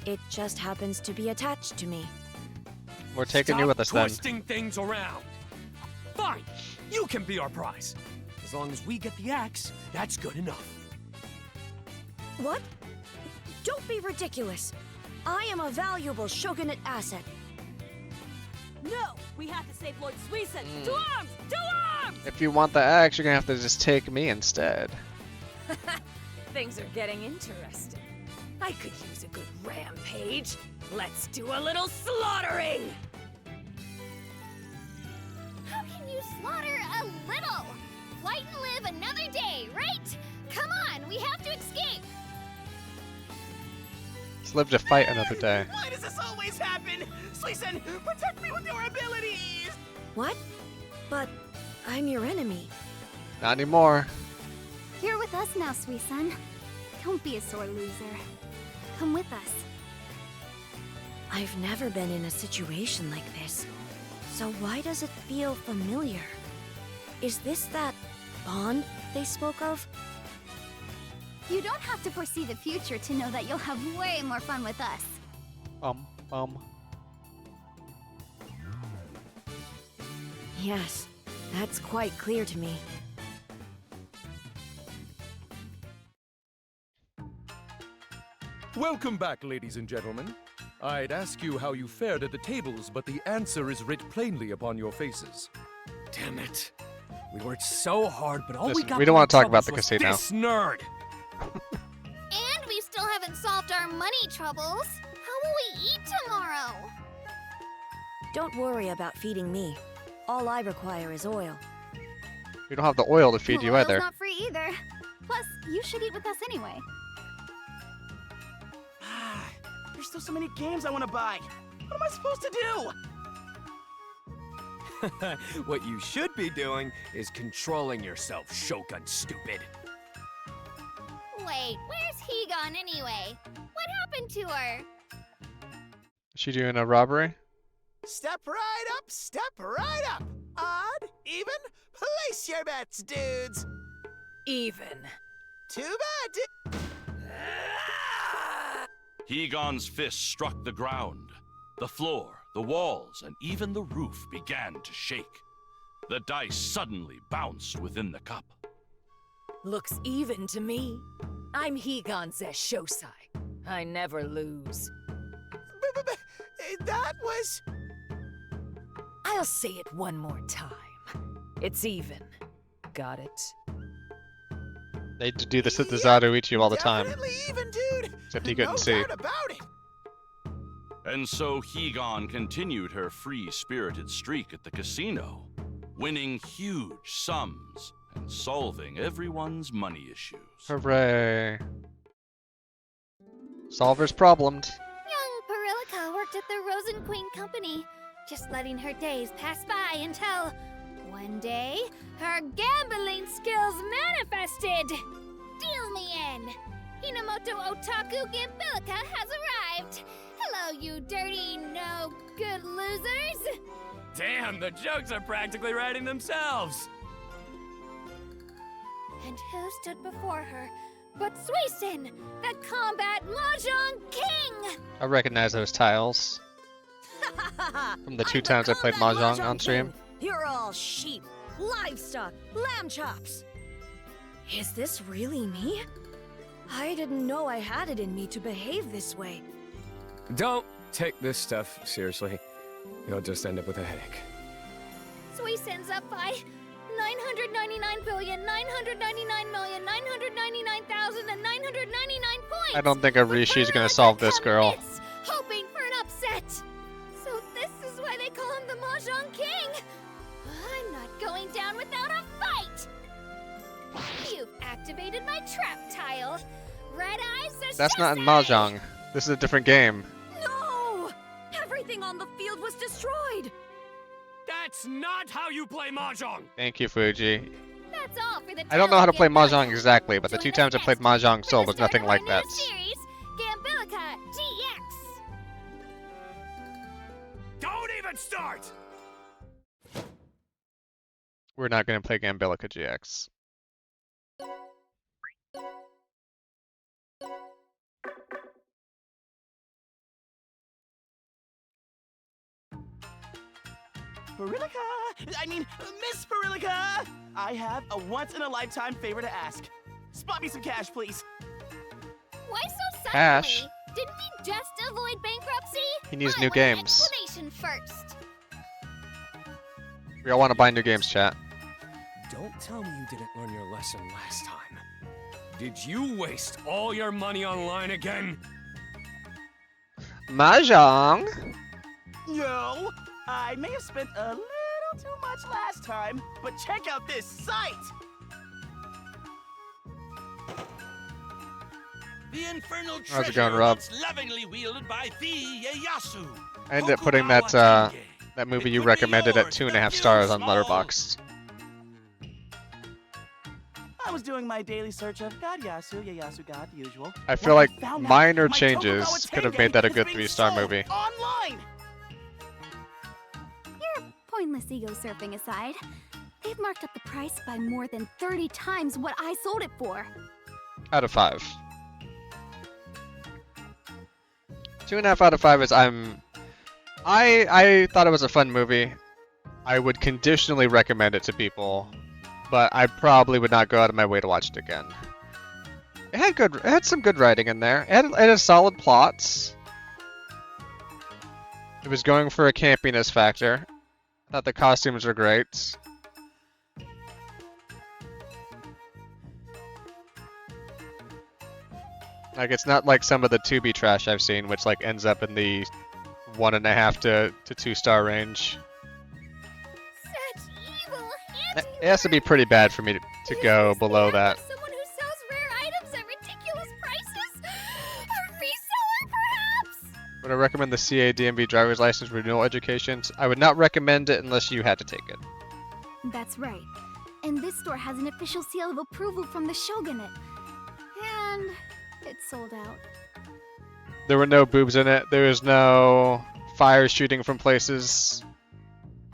It just happens to be attached to me. We're taking Stop you with us then. twisting things around. Fine, you can be our prize. As long as we get the axe, that's good enough. What? Don't be ridiculous. I am a valuable shogunate asset. No! We have to save Lord Suisun! To arms! To arms! If you want the axe, you're gonna have to just take me instead. Things are getting interesting. I could use a good rampage. Let's do a little slaughtering! How can you slaughter a little? Fight and live another day, right? Come on, we have to escape! Let's live to fight another day. Why does this always happen? Suisun, protect me with your abilities! What? But I'm your enemy. Not anymore. You're with us now, Suisun. Don't be a sore loser. Come with us. I've never been in a situation like this. So why does it feel familiar? Is this that bond they spoke of? You don't have to foresee the future to know that you'll have way more fun with us. Yes, that's quite clear to me. Welcome back, ladies and gentlemen. I'd ask you how you fared at the tables, but the answer is writ plainly upon your faces. Damn it. We worked so hard, but all we Listen, got we don't for our want to talk about troubles the was casino. This nerd. And we still haven't solved our money troubles. How will we eat tomorrow? Don't worry about feeding me. All I require is oil. We don't have the oil to feed you Oil's either. not free either. Plus, you should eat with us anyway. There's still so many games I want to buy. What am I supposed to do? What you should be doing is controlling yourself, Shogun stupid. Wait, where's he gone anyway? What happened to her? Is she doing a robbery? Step right up, step right up. Odd, even, place your bets, dudes. Even. Too bad, dude. Hegon's fist struck the ground. The floor, the walls, and even the roof began to shake. The dice suddenly bounced within the cup. Looks even to me. I'm Hegon Zeshosai. I never lose. That was... I'll say it one more time. It's even. Got it? They do this at the Zatoichi all the time. Definitely even, dude. Except he couldn't No see. doubt about it. And so Hegon continued her free-spirited streak at the casino, winning huge sums and solving everyone's money issues. Hooray. Solver's problemed. Young Perillica worked at the Rosen Queen Company, just letting her days pass by until one day her gambling skills manifested. Deal me in. Hinamoto Otaku Gambilica has arrived. Hello, you dirty, no good losers. Damn, the jokes are practically writing themselves. And who stood before her but Suisun, the combat Mahjong King? I recognize those tiles from the 2 times I played Mahjong on stream. You're all sheep, livestock, lamb chops. Is this really me? I didn't know I had it in me to behave this way. Don't take this stuff seriously. You'll just end up with a headache. Suisun's up by 999,999,999,999 points. I don't think Arishi's gonna solve this, girl. Commits, hoping for an upset. So this is why they call him the Mahjong King. I'm not going down without a fight. You've activated my trap tile. Red Eyes Zeshosai. That's not in Mahjong. This is a different game. No! Everything on the field was destroyed. That's not how you play Mahjong! Thank you, Fuji. That's all for the I don't know how to play Gambilica. Mahjong exactly, but the Join 2 times I us played next Mahjong for Soul the was start nothing of our like that. new series, Gambilica GX. Don't even start! We're not gonna play Gambilica GX. Perillica! I mean, Miss Perillica! I have a once-in-a-lifetime favor to ask. Spot me some cash, please. Why so suddenly? Cash? Didn't we just avoid bankruptcy? He needs I new want an games. explanation first. We all want to buy new games, chat. Don't tell me you didn't learn your lesson last time. Did you waste all your money online again? Mahjong? No, I may have spent a little too much last time, but check out this site! The infernal How's it treasure going, Rob? once lovingly wielded by the Ieyasu. I ended up putting that that movie you recommended at 2.5 stars on Letterboxd. I was doing my daily search of God Yasu, Ieyasu God, the usual. I feel when like found out minor my changes Tokugawa could have Tengen made that a is good being 3-star sold movie. Online! Your pointless ego surfing aside, they've marked up the price by more than 30 times what I sold it for. Out of 5. 2.5 out of 5 is I thought it was a fun movie. I would conditionally recommend it to people, but I probably would not go out of my way to watch it again. It had some good writing in there. It had solid plots. It was going for a campiness factor. I thought the costumes were great. Like, it's not like some of the 2B trash I've seen, which like ends up in the 1.5 to 2-star range. Such evil It has to be pretty bad for me to go below that. Someone who sells rare items at ridiculous prices? A reseller, perhaps? Would I recommend the CA DMV driver's license renewal educations? I would not recommend it unless you had to take it. That's right. And this store has an official seal of approval from the Shogunate. And it's sold out. There were no boobs in it. There was no fire shooting from places.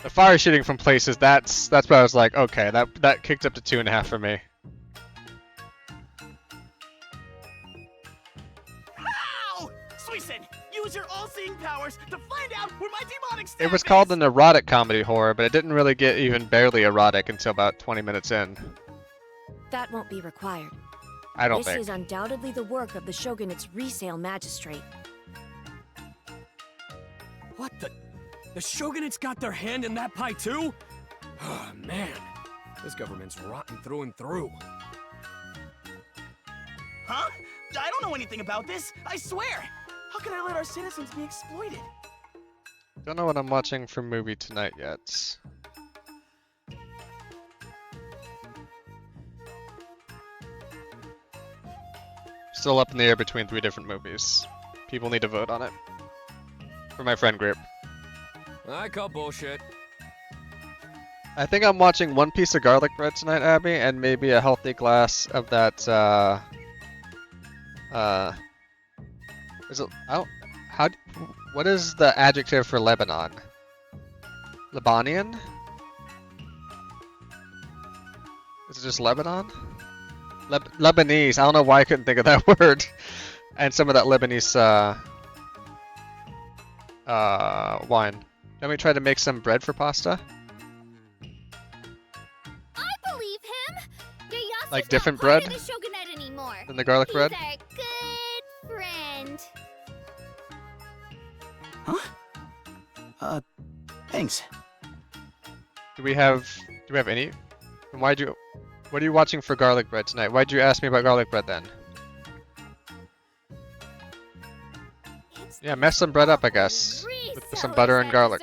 The fire shooting from places, that's what I was like, okay, that kicked up to 2.5 for me. Ow! Suisun, use your all-seeing powers to find out where my demonic staff It was called is. an erotic comedy horror, but it didn't really get even barely erotic until about 20 minutes in. That won't be required. I don't This think. is undoubtedly the work of the Shogunate's resale magistrate. What the? The Shogunate's got their hand in that pie too? Oh man, this government's rotten through and through. Huh? I don't know anything about this. I swear. How can I let our citizens be exploited? Don't know what I'm watching for movie tonight yet. Still up in the air between 3 different movies. People need to vote on it. For my friend group. I call bullshit. I think I'm watching one piece of garlic bread tonight, Abby, and maybe a healthy glass of that, is it, what is the adjective for Lebanon? Lebanian? Is it just Lebanon? Lebanese, I don't know why I couldn't think of that word. And some of that Lebanese, wine. Let me try to make some bread for pasta. I believe him. Yasu's Like not different part bread of the Shogunate anymore. than the garlic bread? He's our good friend. Huh? Thanks. Do we have any? And what are you watching for garlic bread tonight? Why'd you ask me about garlic bread then? Yeah, mess some bread up, I guess. With some butter and garlic.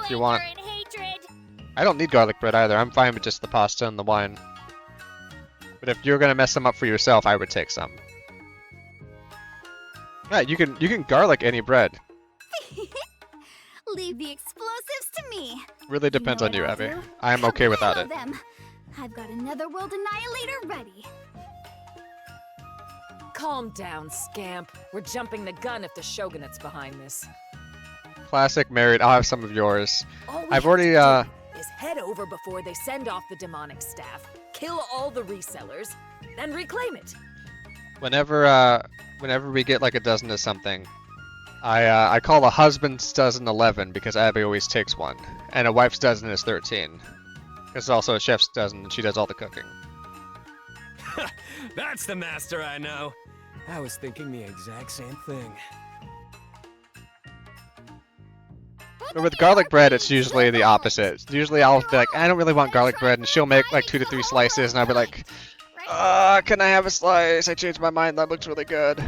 If you want. I don't need garlic bread either. I'm fine with just the pasta and the wine. But if you're gonna mess them up for yourself, I would take some. Yeah, you can garlic any bread. Leave the explosives to me. Really depends on you, what I'll Abby. do? I am okay without Kablamo it. them. I've got another world annihilator ready. Calm down, scamp. We're jumping the gun if the Shogunate's behind this. Classic married. I'll have some of yours. All we I've have already to do is head over before they send off the demonic staff, kill all the resellers, then reclaim it. Whenever we get like a dozen of something, I call a husband's dozen 11 because Abby always takes one, and a wife's dozen is 13. It's also a chef's dozen, and she does all the cooking. That's the master I know. I was thinking the exact same thing. But with garlic bread, it's usually the opposite. Usually I'll be like, I don't really want garlic bread, and she'll make like 2 to 3 slices, and I'll be like, can I have a slice? I changed my mind. That looks really good.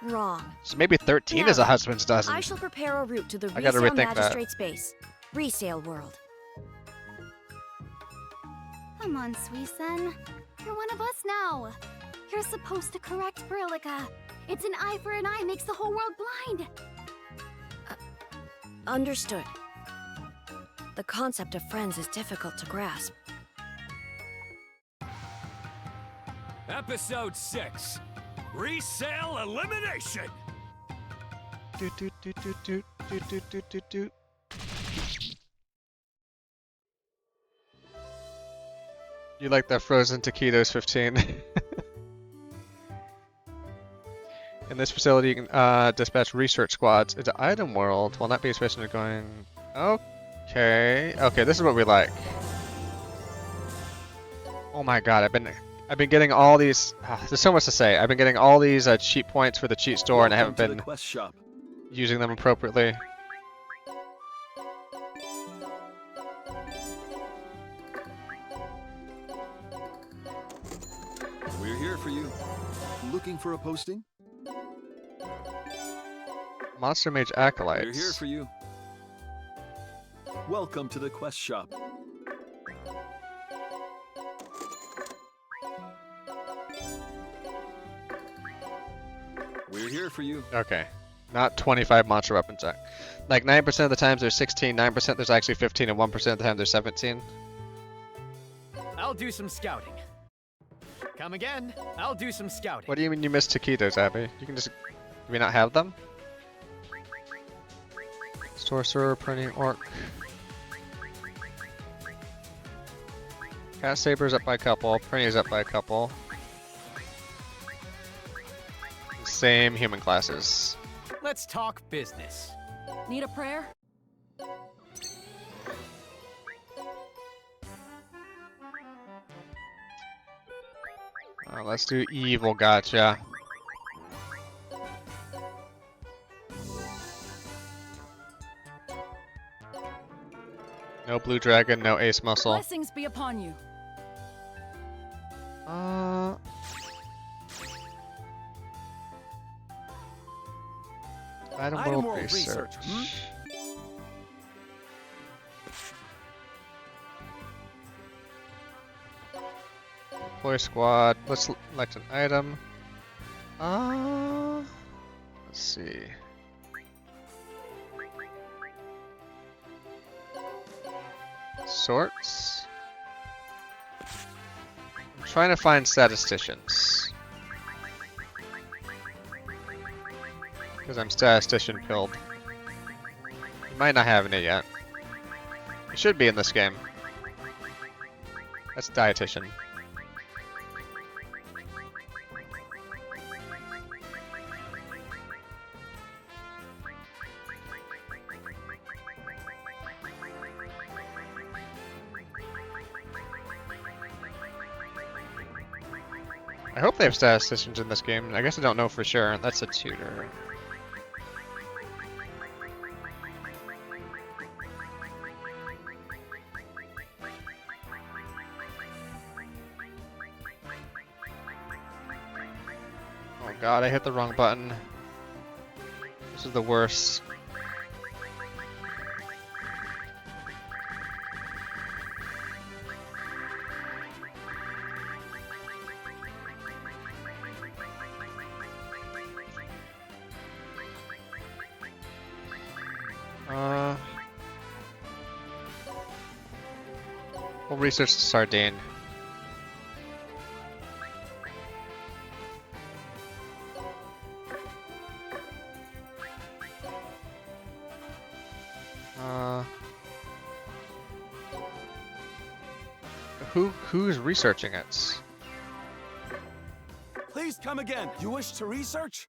Wrong. So maybe 13 is a husband's dozen. I shall prepare a route to the I gotta resale rethink that. magistrate's base. Resale world. Come on, Suisun. You're one of us now. You're supposed to correct Brillica. It's an eye for an eye makes the whole world blind. Understood. The concept of friends is difficult to grasp. Episode 6. Resale Elimination! Doot, doot, doot, doot, doot, doot, doot, doot, doot, doot. You like that frozen taquitos 15? In this facility, you can dispatch research squads into item world while not being special going. Okay, okay, this is what we like. Oh my god, I've been getting all these. There's so much to say. I've been getting all these cheat points for the cheat store, and I haven't been using them appropriately. We're here for you. Looking for a posting? Monster Mage Acolytes. We're here for you. Welcome to the quest shop. We're here for you. Okay. Not 25 monster weapons. Like 9% of the times there's 16, 9% there's actually 15, and 1% of the time there's 17. I'll do some scouting. Come again. I'll do some scouting. What do you mean you missed taquitos, Abby? You can just... Do we not have them? Sorcerer, printing, orc. Cat Saber's up by a couple, Prinny's up by a couple. Same human classes. Let's talk business. Need a prayer? Let's do evil, gotcha. No blue dragon, no ace muscle. Blessings be upon you. Item world research. Employee squad. Let's select an item. Let's see. Sorts. I'm trying to find statisticians. Because I'm statistician pilled. Might not have it yet. It should be in this game. That's dietitian. I hope they have statisticians in this game. I guess I don't know for sure. That's a tutor. Oh god, I hit the wrong button. This is the worst. We'll research the sardine. Who's researching it? Please come again. You wish to research?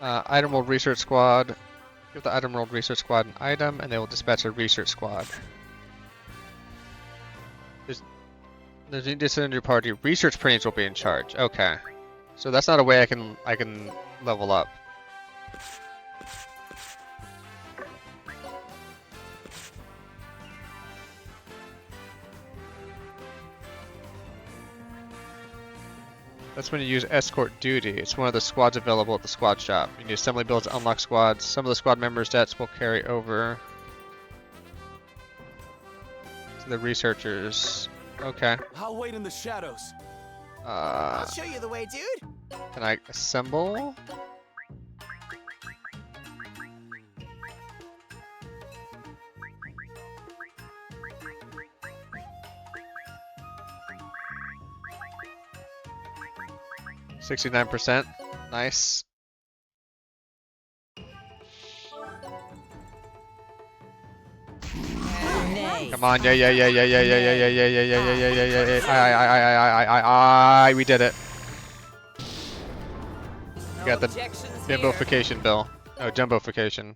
Item World Research Squad. Give the Item World Research Squad an item, and they will dispatch a research squad. There's a decision in your party. Research prints will be in charge. Okay, so that's not a way I can level up. That's when you use escort duty. It's one of the squads available at the squad shop. You need assembly builds to unlock squads. Some of the squad members' stats will carry over to the researchers. Okay. I'll wait in the shadows. I'll show you the way, dude. Can I assemble? %. Nice. Come on, yeah. We did it. got the objections here. bimbofication bill. Oh, jumbofication.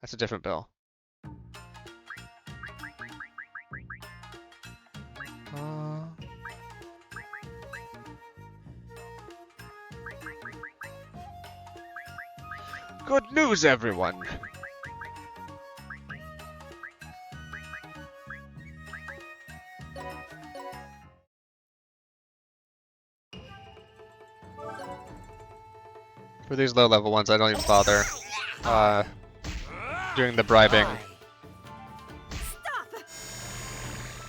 That's a different bill. Good news, everyone! For these low-level ones, I don't even bother doing the bribing.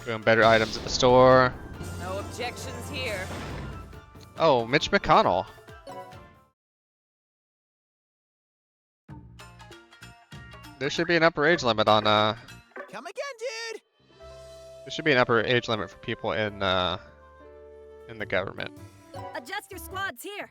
Doing better items at the store. No objections here. Oh, Mitch McConnell. There should be an upper age limit on Come again, dude. there should be an upper age limit for people in the government. Adjust your squads here.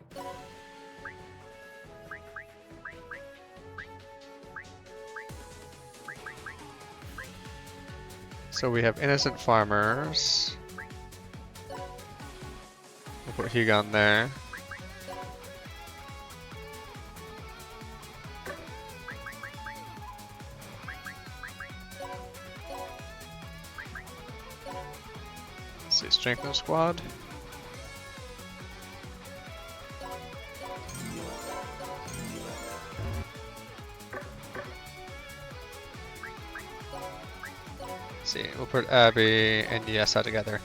So we have innocent farmers. We'll put Hugon there. Let's see, strengthen squad. See, we'll put Abby and Yesa together.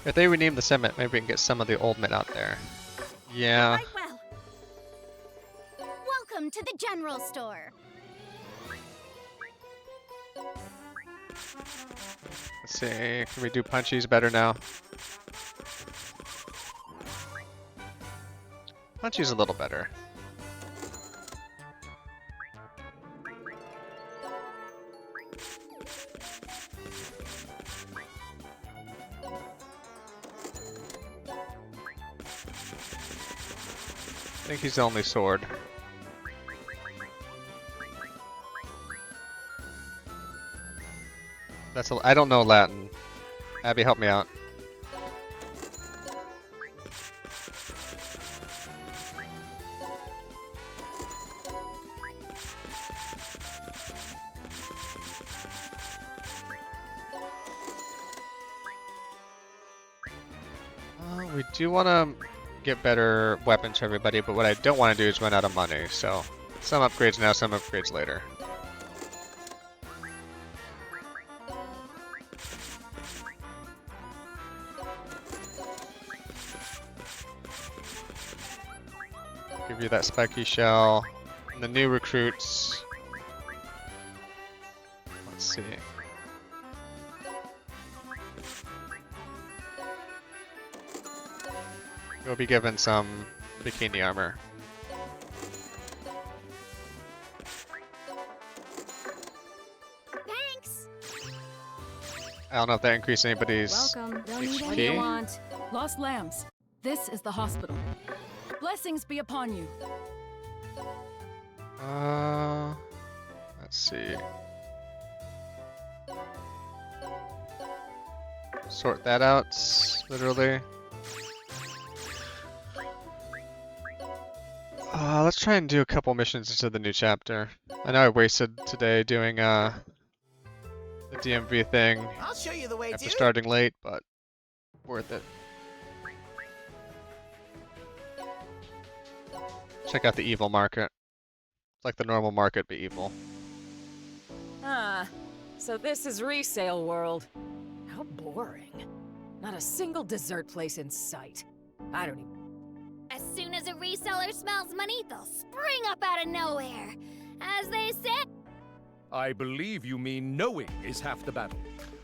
If they rename the summit, maybe we can get some of the old men out there. Yeah. Right, well. Welcome to the general store. Let's see, can we do punchies better now? Punchies a little better. I think he's the only sword. I don't know Latin. Abby, help me out. We do want to get better weapons for everybody, but what I don't want to do is run out of money, so some upgrades now, some upgrades later. Give you that spiky shell. And the new recruits. Let's see. You'll be given some bikini armor. Thanks. I don't know if that increased anybody's Welcome. Don't need HP. what do you want? Lost lambs. This is the hospital. Blessings be upon you. Let's see. Sort that out, literally. Let's try and do a couple missions into the new chapter. I know I wasted today doing the DMV thing I'll show you the way, after dude. starting late, but worth it. Check out the evil market. It's like the normal market, but evil. Ah, so this is resale world. How boring. Not a single dessert place in sight. I don't even... As soon as a reseller smells money, they'll spring up out of nowhere. As they say. I believe you mean knowing is half the battle.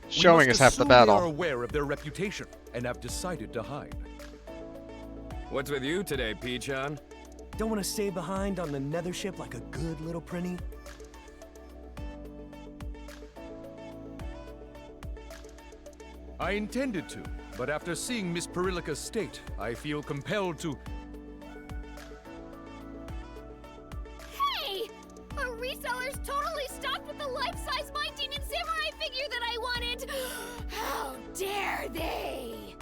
Showing is half the We battle. are aware of their reputation and have decided to hide. What's with you today, Peachon? Don't want to stay behind on the nether ship like a good little prinny. I intended to, but after seeing Miss Perilica's state, I feel compelled to... Hey! Our reseller's totally stocked with the life-size Mind Demon Samurai figure that I wanted! How dare they!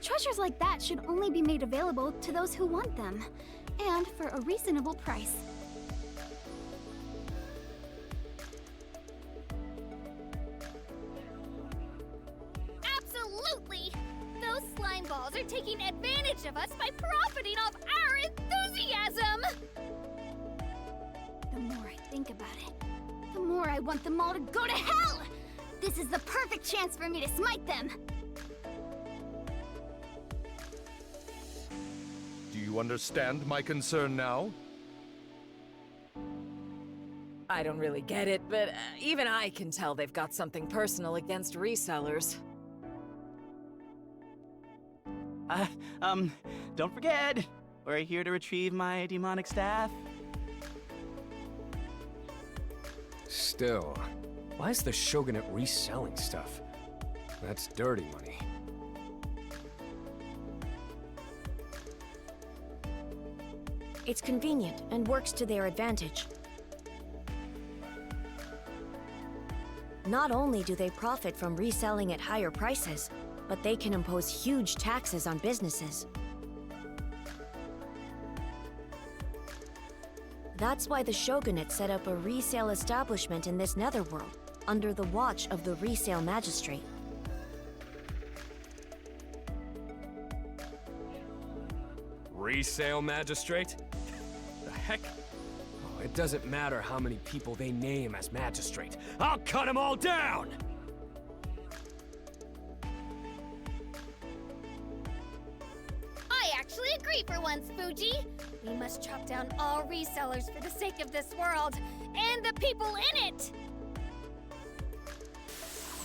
Treasures like that should only be made available to those who want them, and for a reasonable price. Absolutely! Those slime balls are taking advantage of us by profiting off our enthusiasm! The more I think about it, the more I want them all to go to hell! This is the perfect chance for me to smite them! Do you understand my concern now? I don't really get it, but even I can tell they've got something personal against resellers. Don't forget, we're here to retrieve my demonic staff. Still, why is the Shogunate reselling stuff? That's dirty money. It's convenient and works to their advantage. Not only do they profit from reselling at higher prices, but they can impose huge taxes on businesses. That's why the Shogunate set up a resale establishment in this netherworld, under the watch of the resale magistrate. Resale magistrate? The heck? Oh, it doesn't matter how many people they name as magistrate. I'll cut them all down! I actually agree for once, Fuji! We must chop down all resellers for the sake of this world, and the people in it!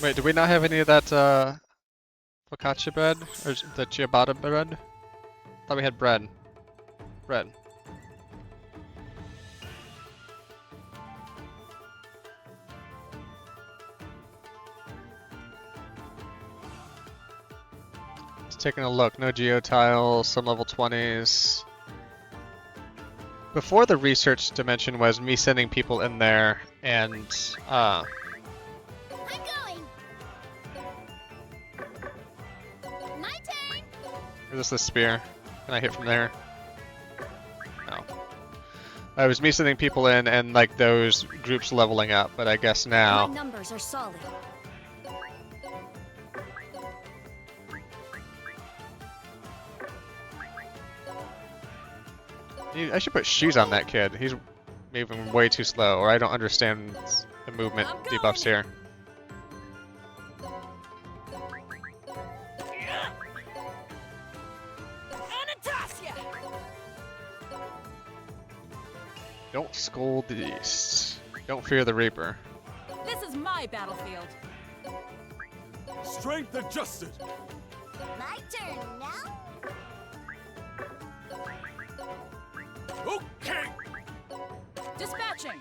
Wait, do we not have any of that, focaccia bread? Or the ciabatta bread? Thought we had bread. Bread. Just taking a look. No geotiles, some level 20s. Before the research dimension was me sending people in there and, I'm going! My turn! Or is this the spear? Can I hit from there? No. It was me sending people in and like those groups leveling up, but I guess now. My numbers are solid. I should put shoes on that kid. He's moving way too slow, or I don't understand the movement debuffs here. Don't scold the beast. Don't fear the Reaper. This is my battlefield. Strength adjusted! My turn now? Okay! Dispatching.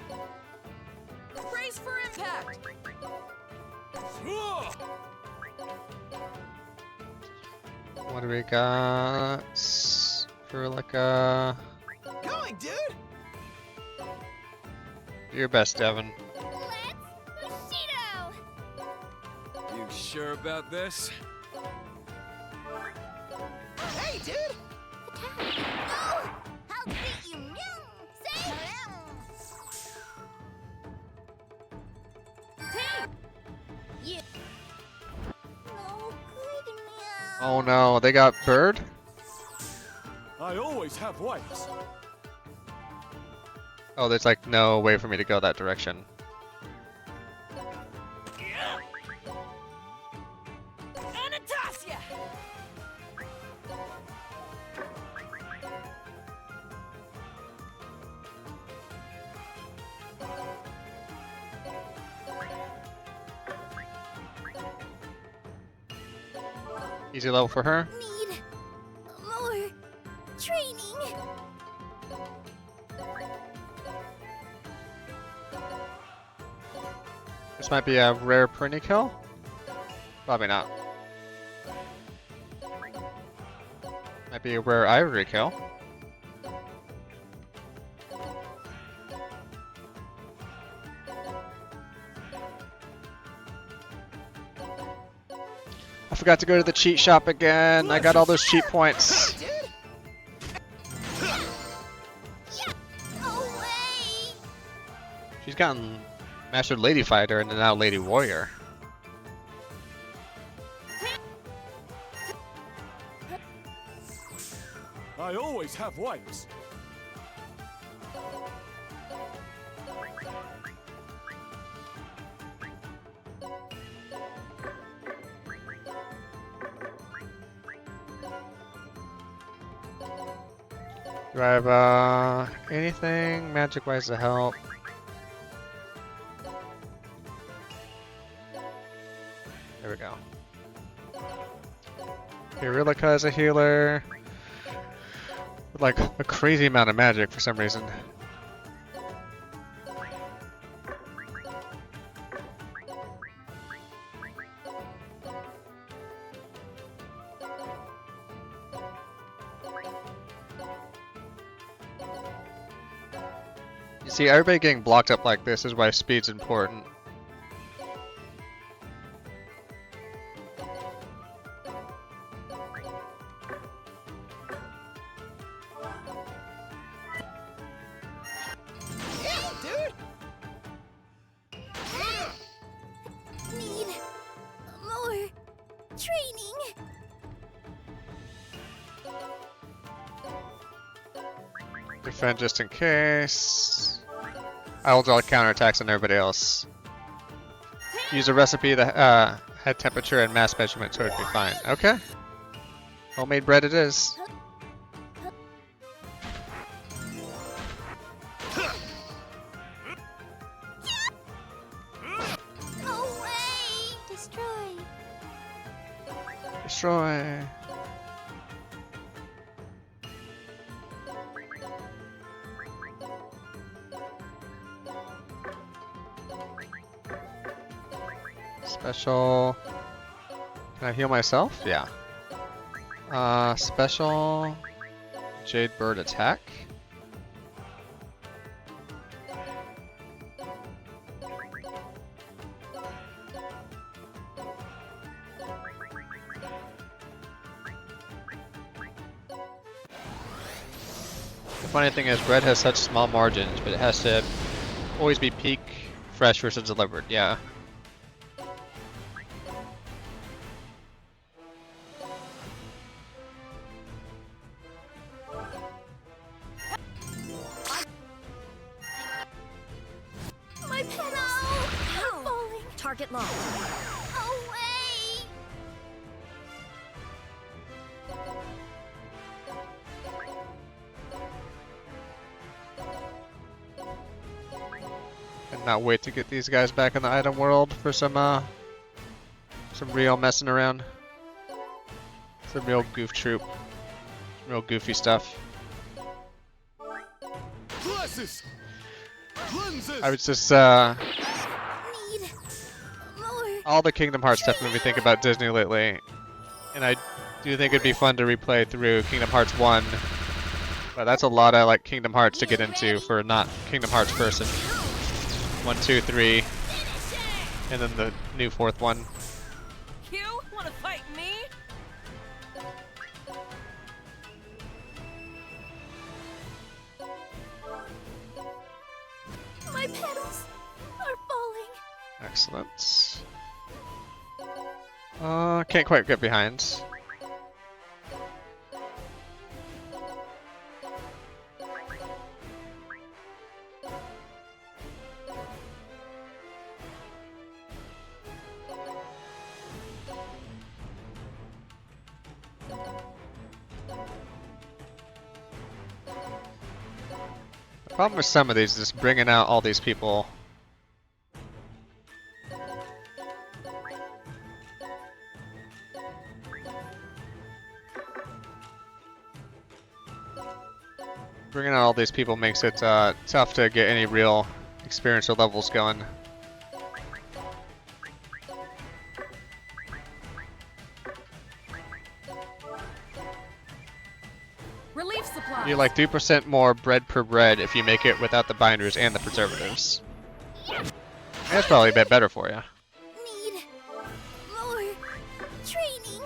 Brace for impact. What do we got? For like a. Going, dude! Do your best, Devin. Let's Bushido! You sure about this? Hey, dude! Oh! I'll beat you! Say! Team! You. No good meow. Oh no, they got Bird? I always have wipes. Oh, there's like no way for me to go that direction. Anastasia! Easy level for her. Need more training. This might be a rare Prinny kill? Probably not. Might be a rare Ivory kill. I forgot to go to the cheat shop again. I got all those cheat points. She's gotten Master Lady Fighter and now Lady Warrior. I always have wipes. Do I have anything magic-wise to help? There we go. Irilka is a healer. With like a crazy amount of magic for some reason. You see, everybody getting blocked up like this is why speed's important. Need more training. Defend just in case. I will draw counterattacks on everybody else. Use a recipe that had temperature and mass measurement, so it'd be fine. Okay. Homemade bread it is. Away! Destroy. Destroy. Special. Can I heal myself? Yeah. Special. Jade Bird attack. The funny thing is, bread has such small margins, but it has to always be peak fresh versus delivered. Yeah. My pedals! I'm falling. Target locked. Away! Cannot wait to get these guys back in the item world for some real messing around. Some real goof troop. Some real goofy stuff. Blesses! Cleanses! I was just Need more. all the Kingdom Hearts stuff made me think about Disney lately. And I do think it'd be fun to replay through Kingdom Hearts 1. But that's a lot of like Kingdom Hearts to get into for not Kingdom Hearts person. 1, 2, 3, and then the new 4th one. You wanna fight me? My pedals are falling. Excellent. Can't quite get behind. The problem with some of these is just bringing out all these people. Bringing out all these people makes it tough to get any real experiential levels going. Relief supplies. You like 2% more bread per bread if you make it without the binders and the preservatives. That's probably a bit better for you. Need more training.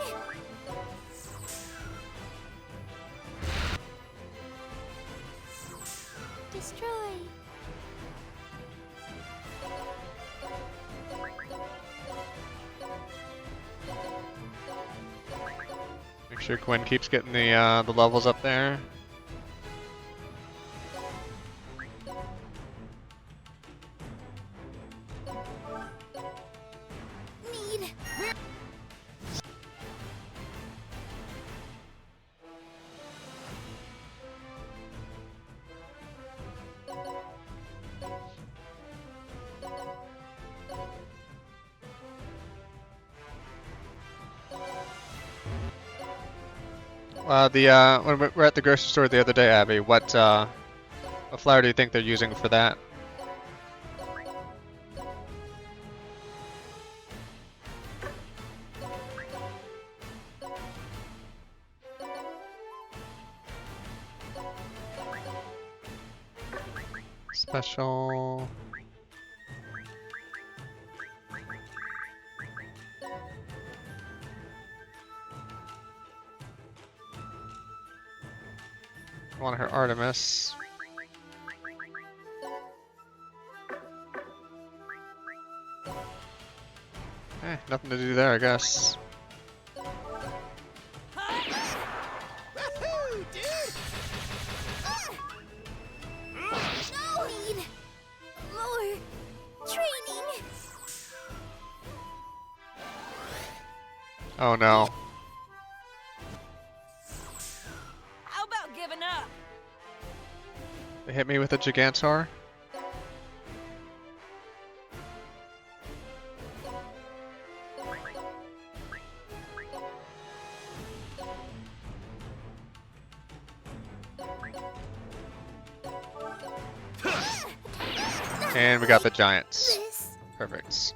Make sure Gwen keeps getting the levels up there. When we were at the grocery store the other day, Abby, what flour do you think they're using for that? Special. I want her Artemis. Nothing to do there, I guess. Woohoo, dude! No! Need more training. Oh no. How about giving up? They hit me with a Gigantor. And we got the Giants. Perfect.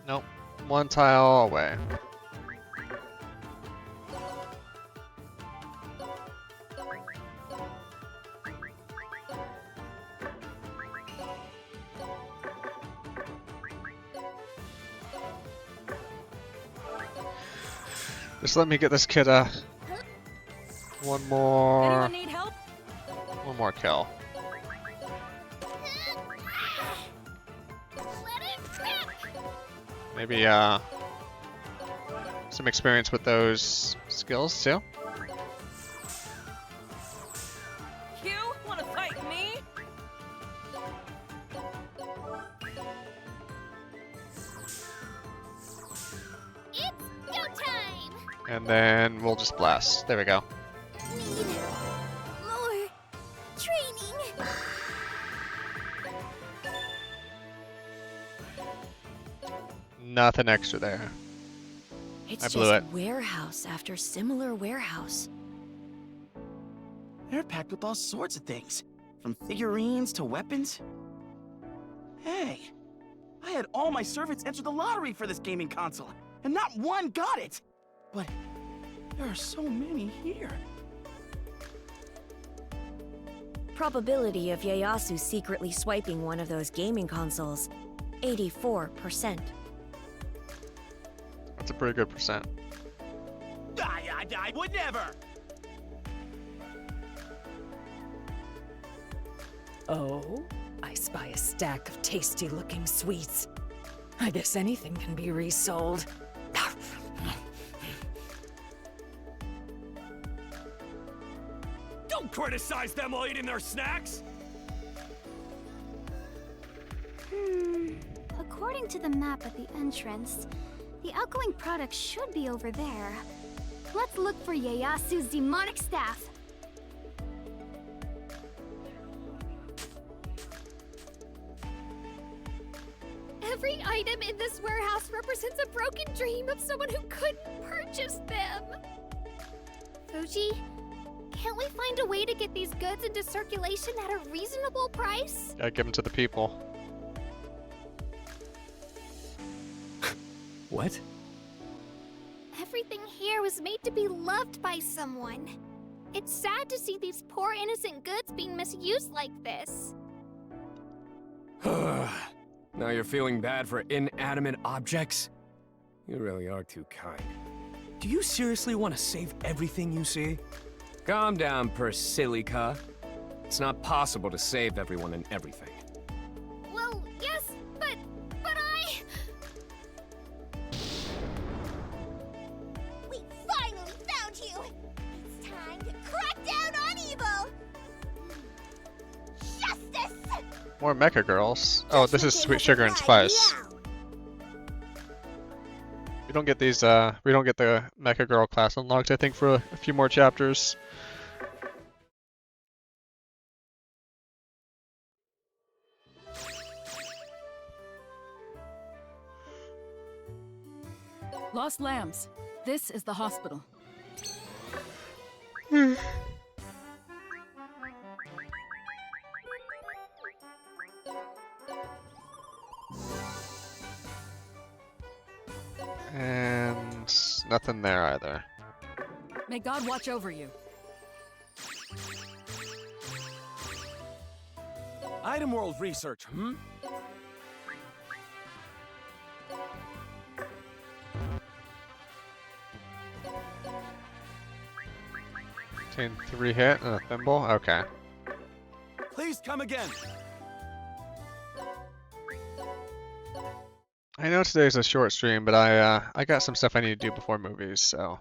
Nope. One tile away. Just let me get this kid one more. Anyone need help? One more kill. Maybe some experience with those skills too. You wanna fight me? It's go time. And then we'll just blast. There we go. Need more training. Nothing extra there. It's I blew just it. warehouse after similar warehouse. They're packed with all sorts of things, from figurines to weapons. Hey, I had all my servants enter the lottery for this gaming console, and not one got it. But there are so many here. Probability of Ieyasu secretly swiping one of those gaming consoles, 84%. That's a pretty good percent. I would never. Oh, I spy a stack of tasty-looking sweets. I guess anything can be resold. Don't criticize them while eating their snacks! According to the map at the entrance, the outgoing product should be over there. Let's look for Ieyasu's demonic staff. Every item in this warehouse represents a broken dream of someone who couldn't purchase them. Fuji, can't we find a way to get these goods into circulation at a reasonable price? Gotta give them to the people. What? Everything here was made to be loved by someone. It's sad to see these poor innocent goods being misused like this. Now you're feeling bad for inanimate objects? You really are too kind. Do you seriously want to save everything you see? Calm down, Persilica. It's not possible to save everyone and everything. Well, yes More mecha girls. Oh, this is Sweet Sugar and Spice. We don't get these, we don't get the mecha girl class unlocked, I think, for a few more chapters. Lost Lambs. This is the hospital. And nothing there either. May God watch over you. Item World research, hmm? Obtain 3 hit and a thimble? Okay. Please come again. I know today's a short stream, but I got some stuff I need to do before movies, so.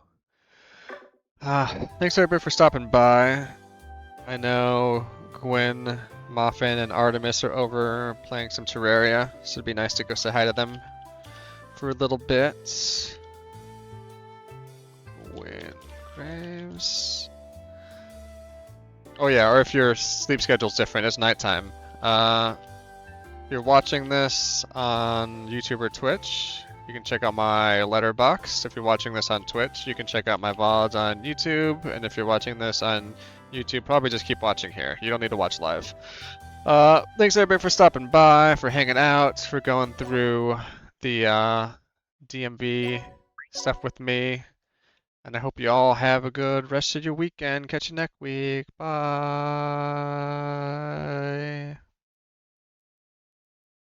Thanks everybody for stopping by. I know Gwen, Moffin, and Artemis are over playing some Terraria, so it'd be nice to go say hi to them for a little bit. Gwen Graves. Oh yeah, or if your sleep schedule's different, it's nighttime. If you're watching this on YouTube or Twitch, you can check out my letterbox. If you're watching this on Twitch, you can check out my VODs on YouTube. And if you're watching this on YouTube, probably just keep watching here. You don't need to watch live. Thanks everybody for stopping by, for hanging out, for going through the DMV stuff with me. And I hope you all have a good rest of your weekend. Catch you next week. Bye.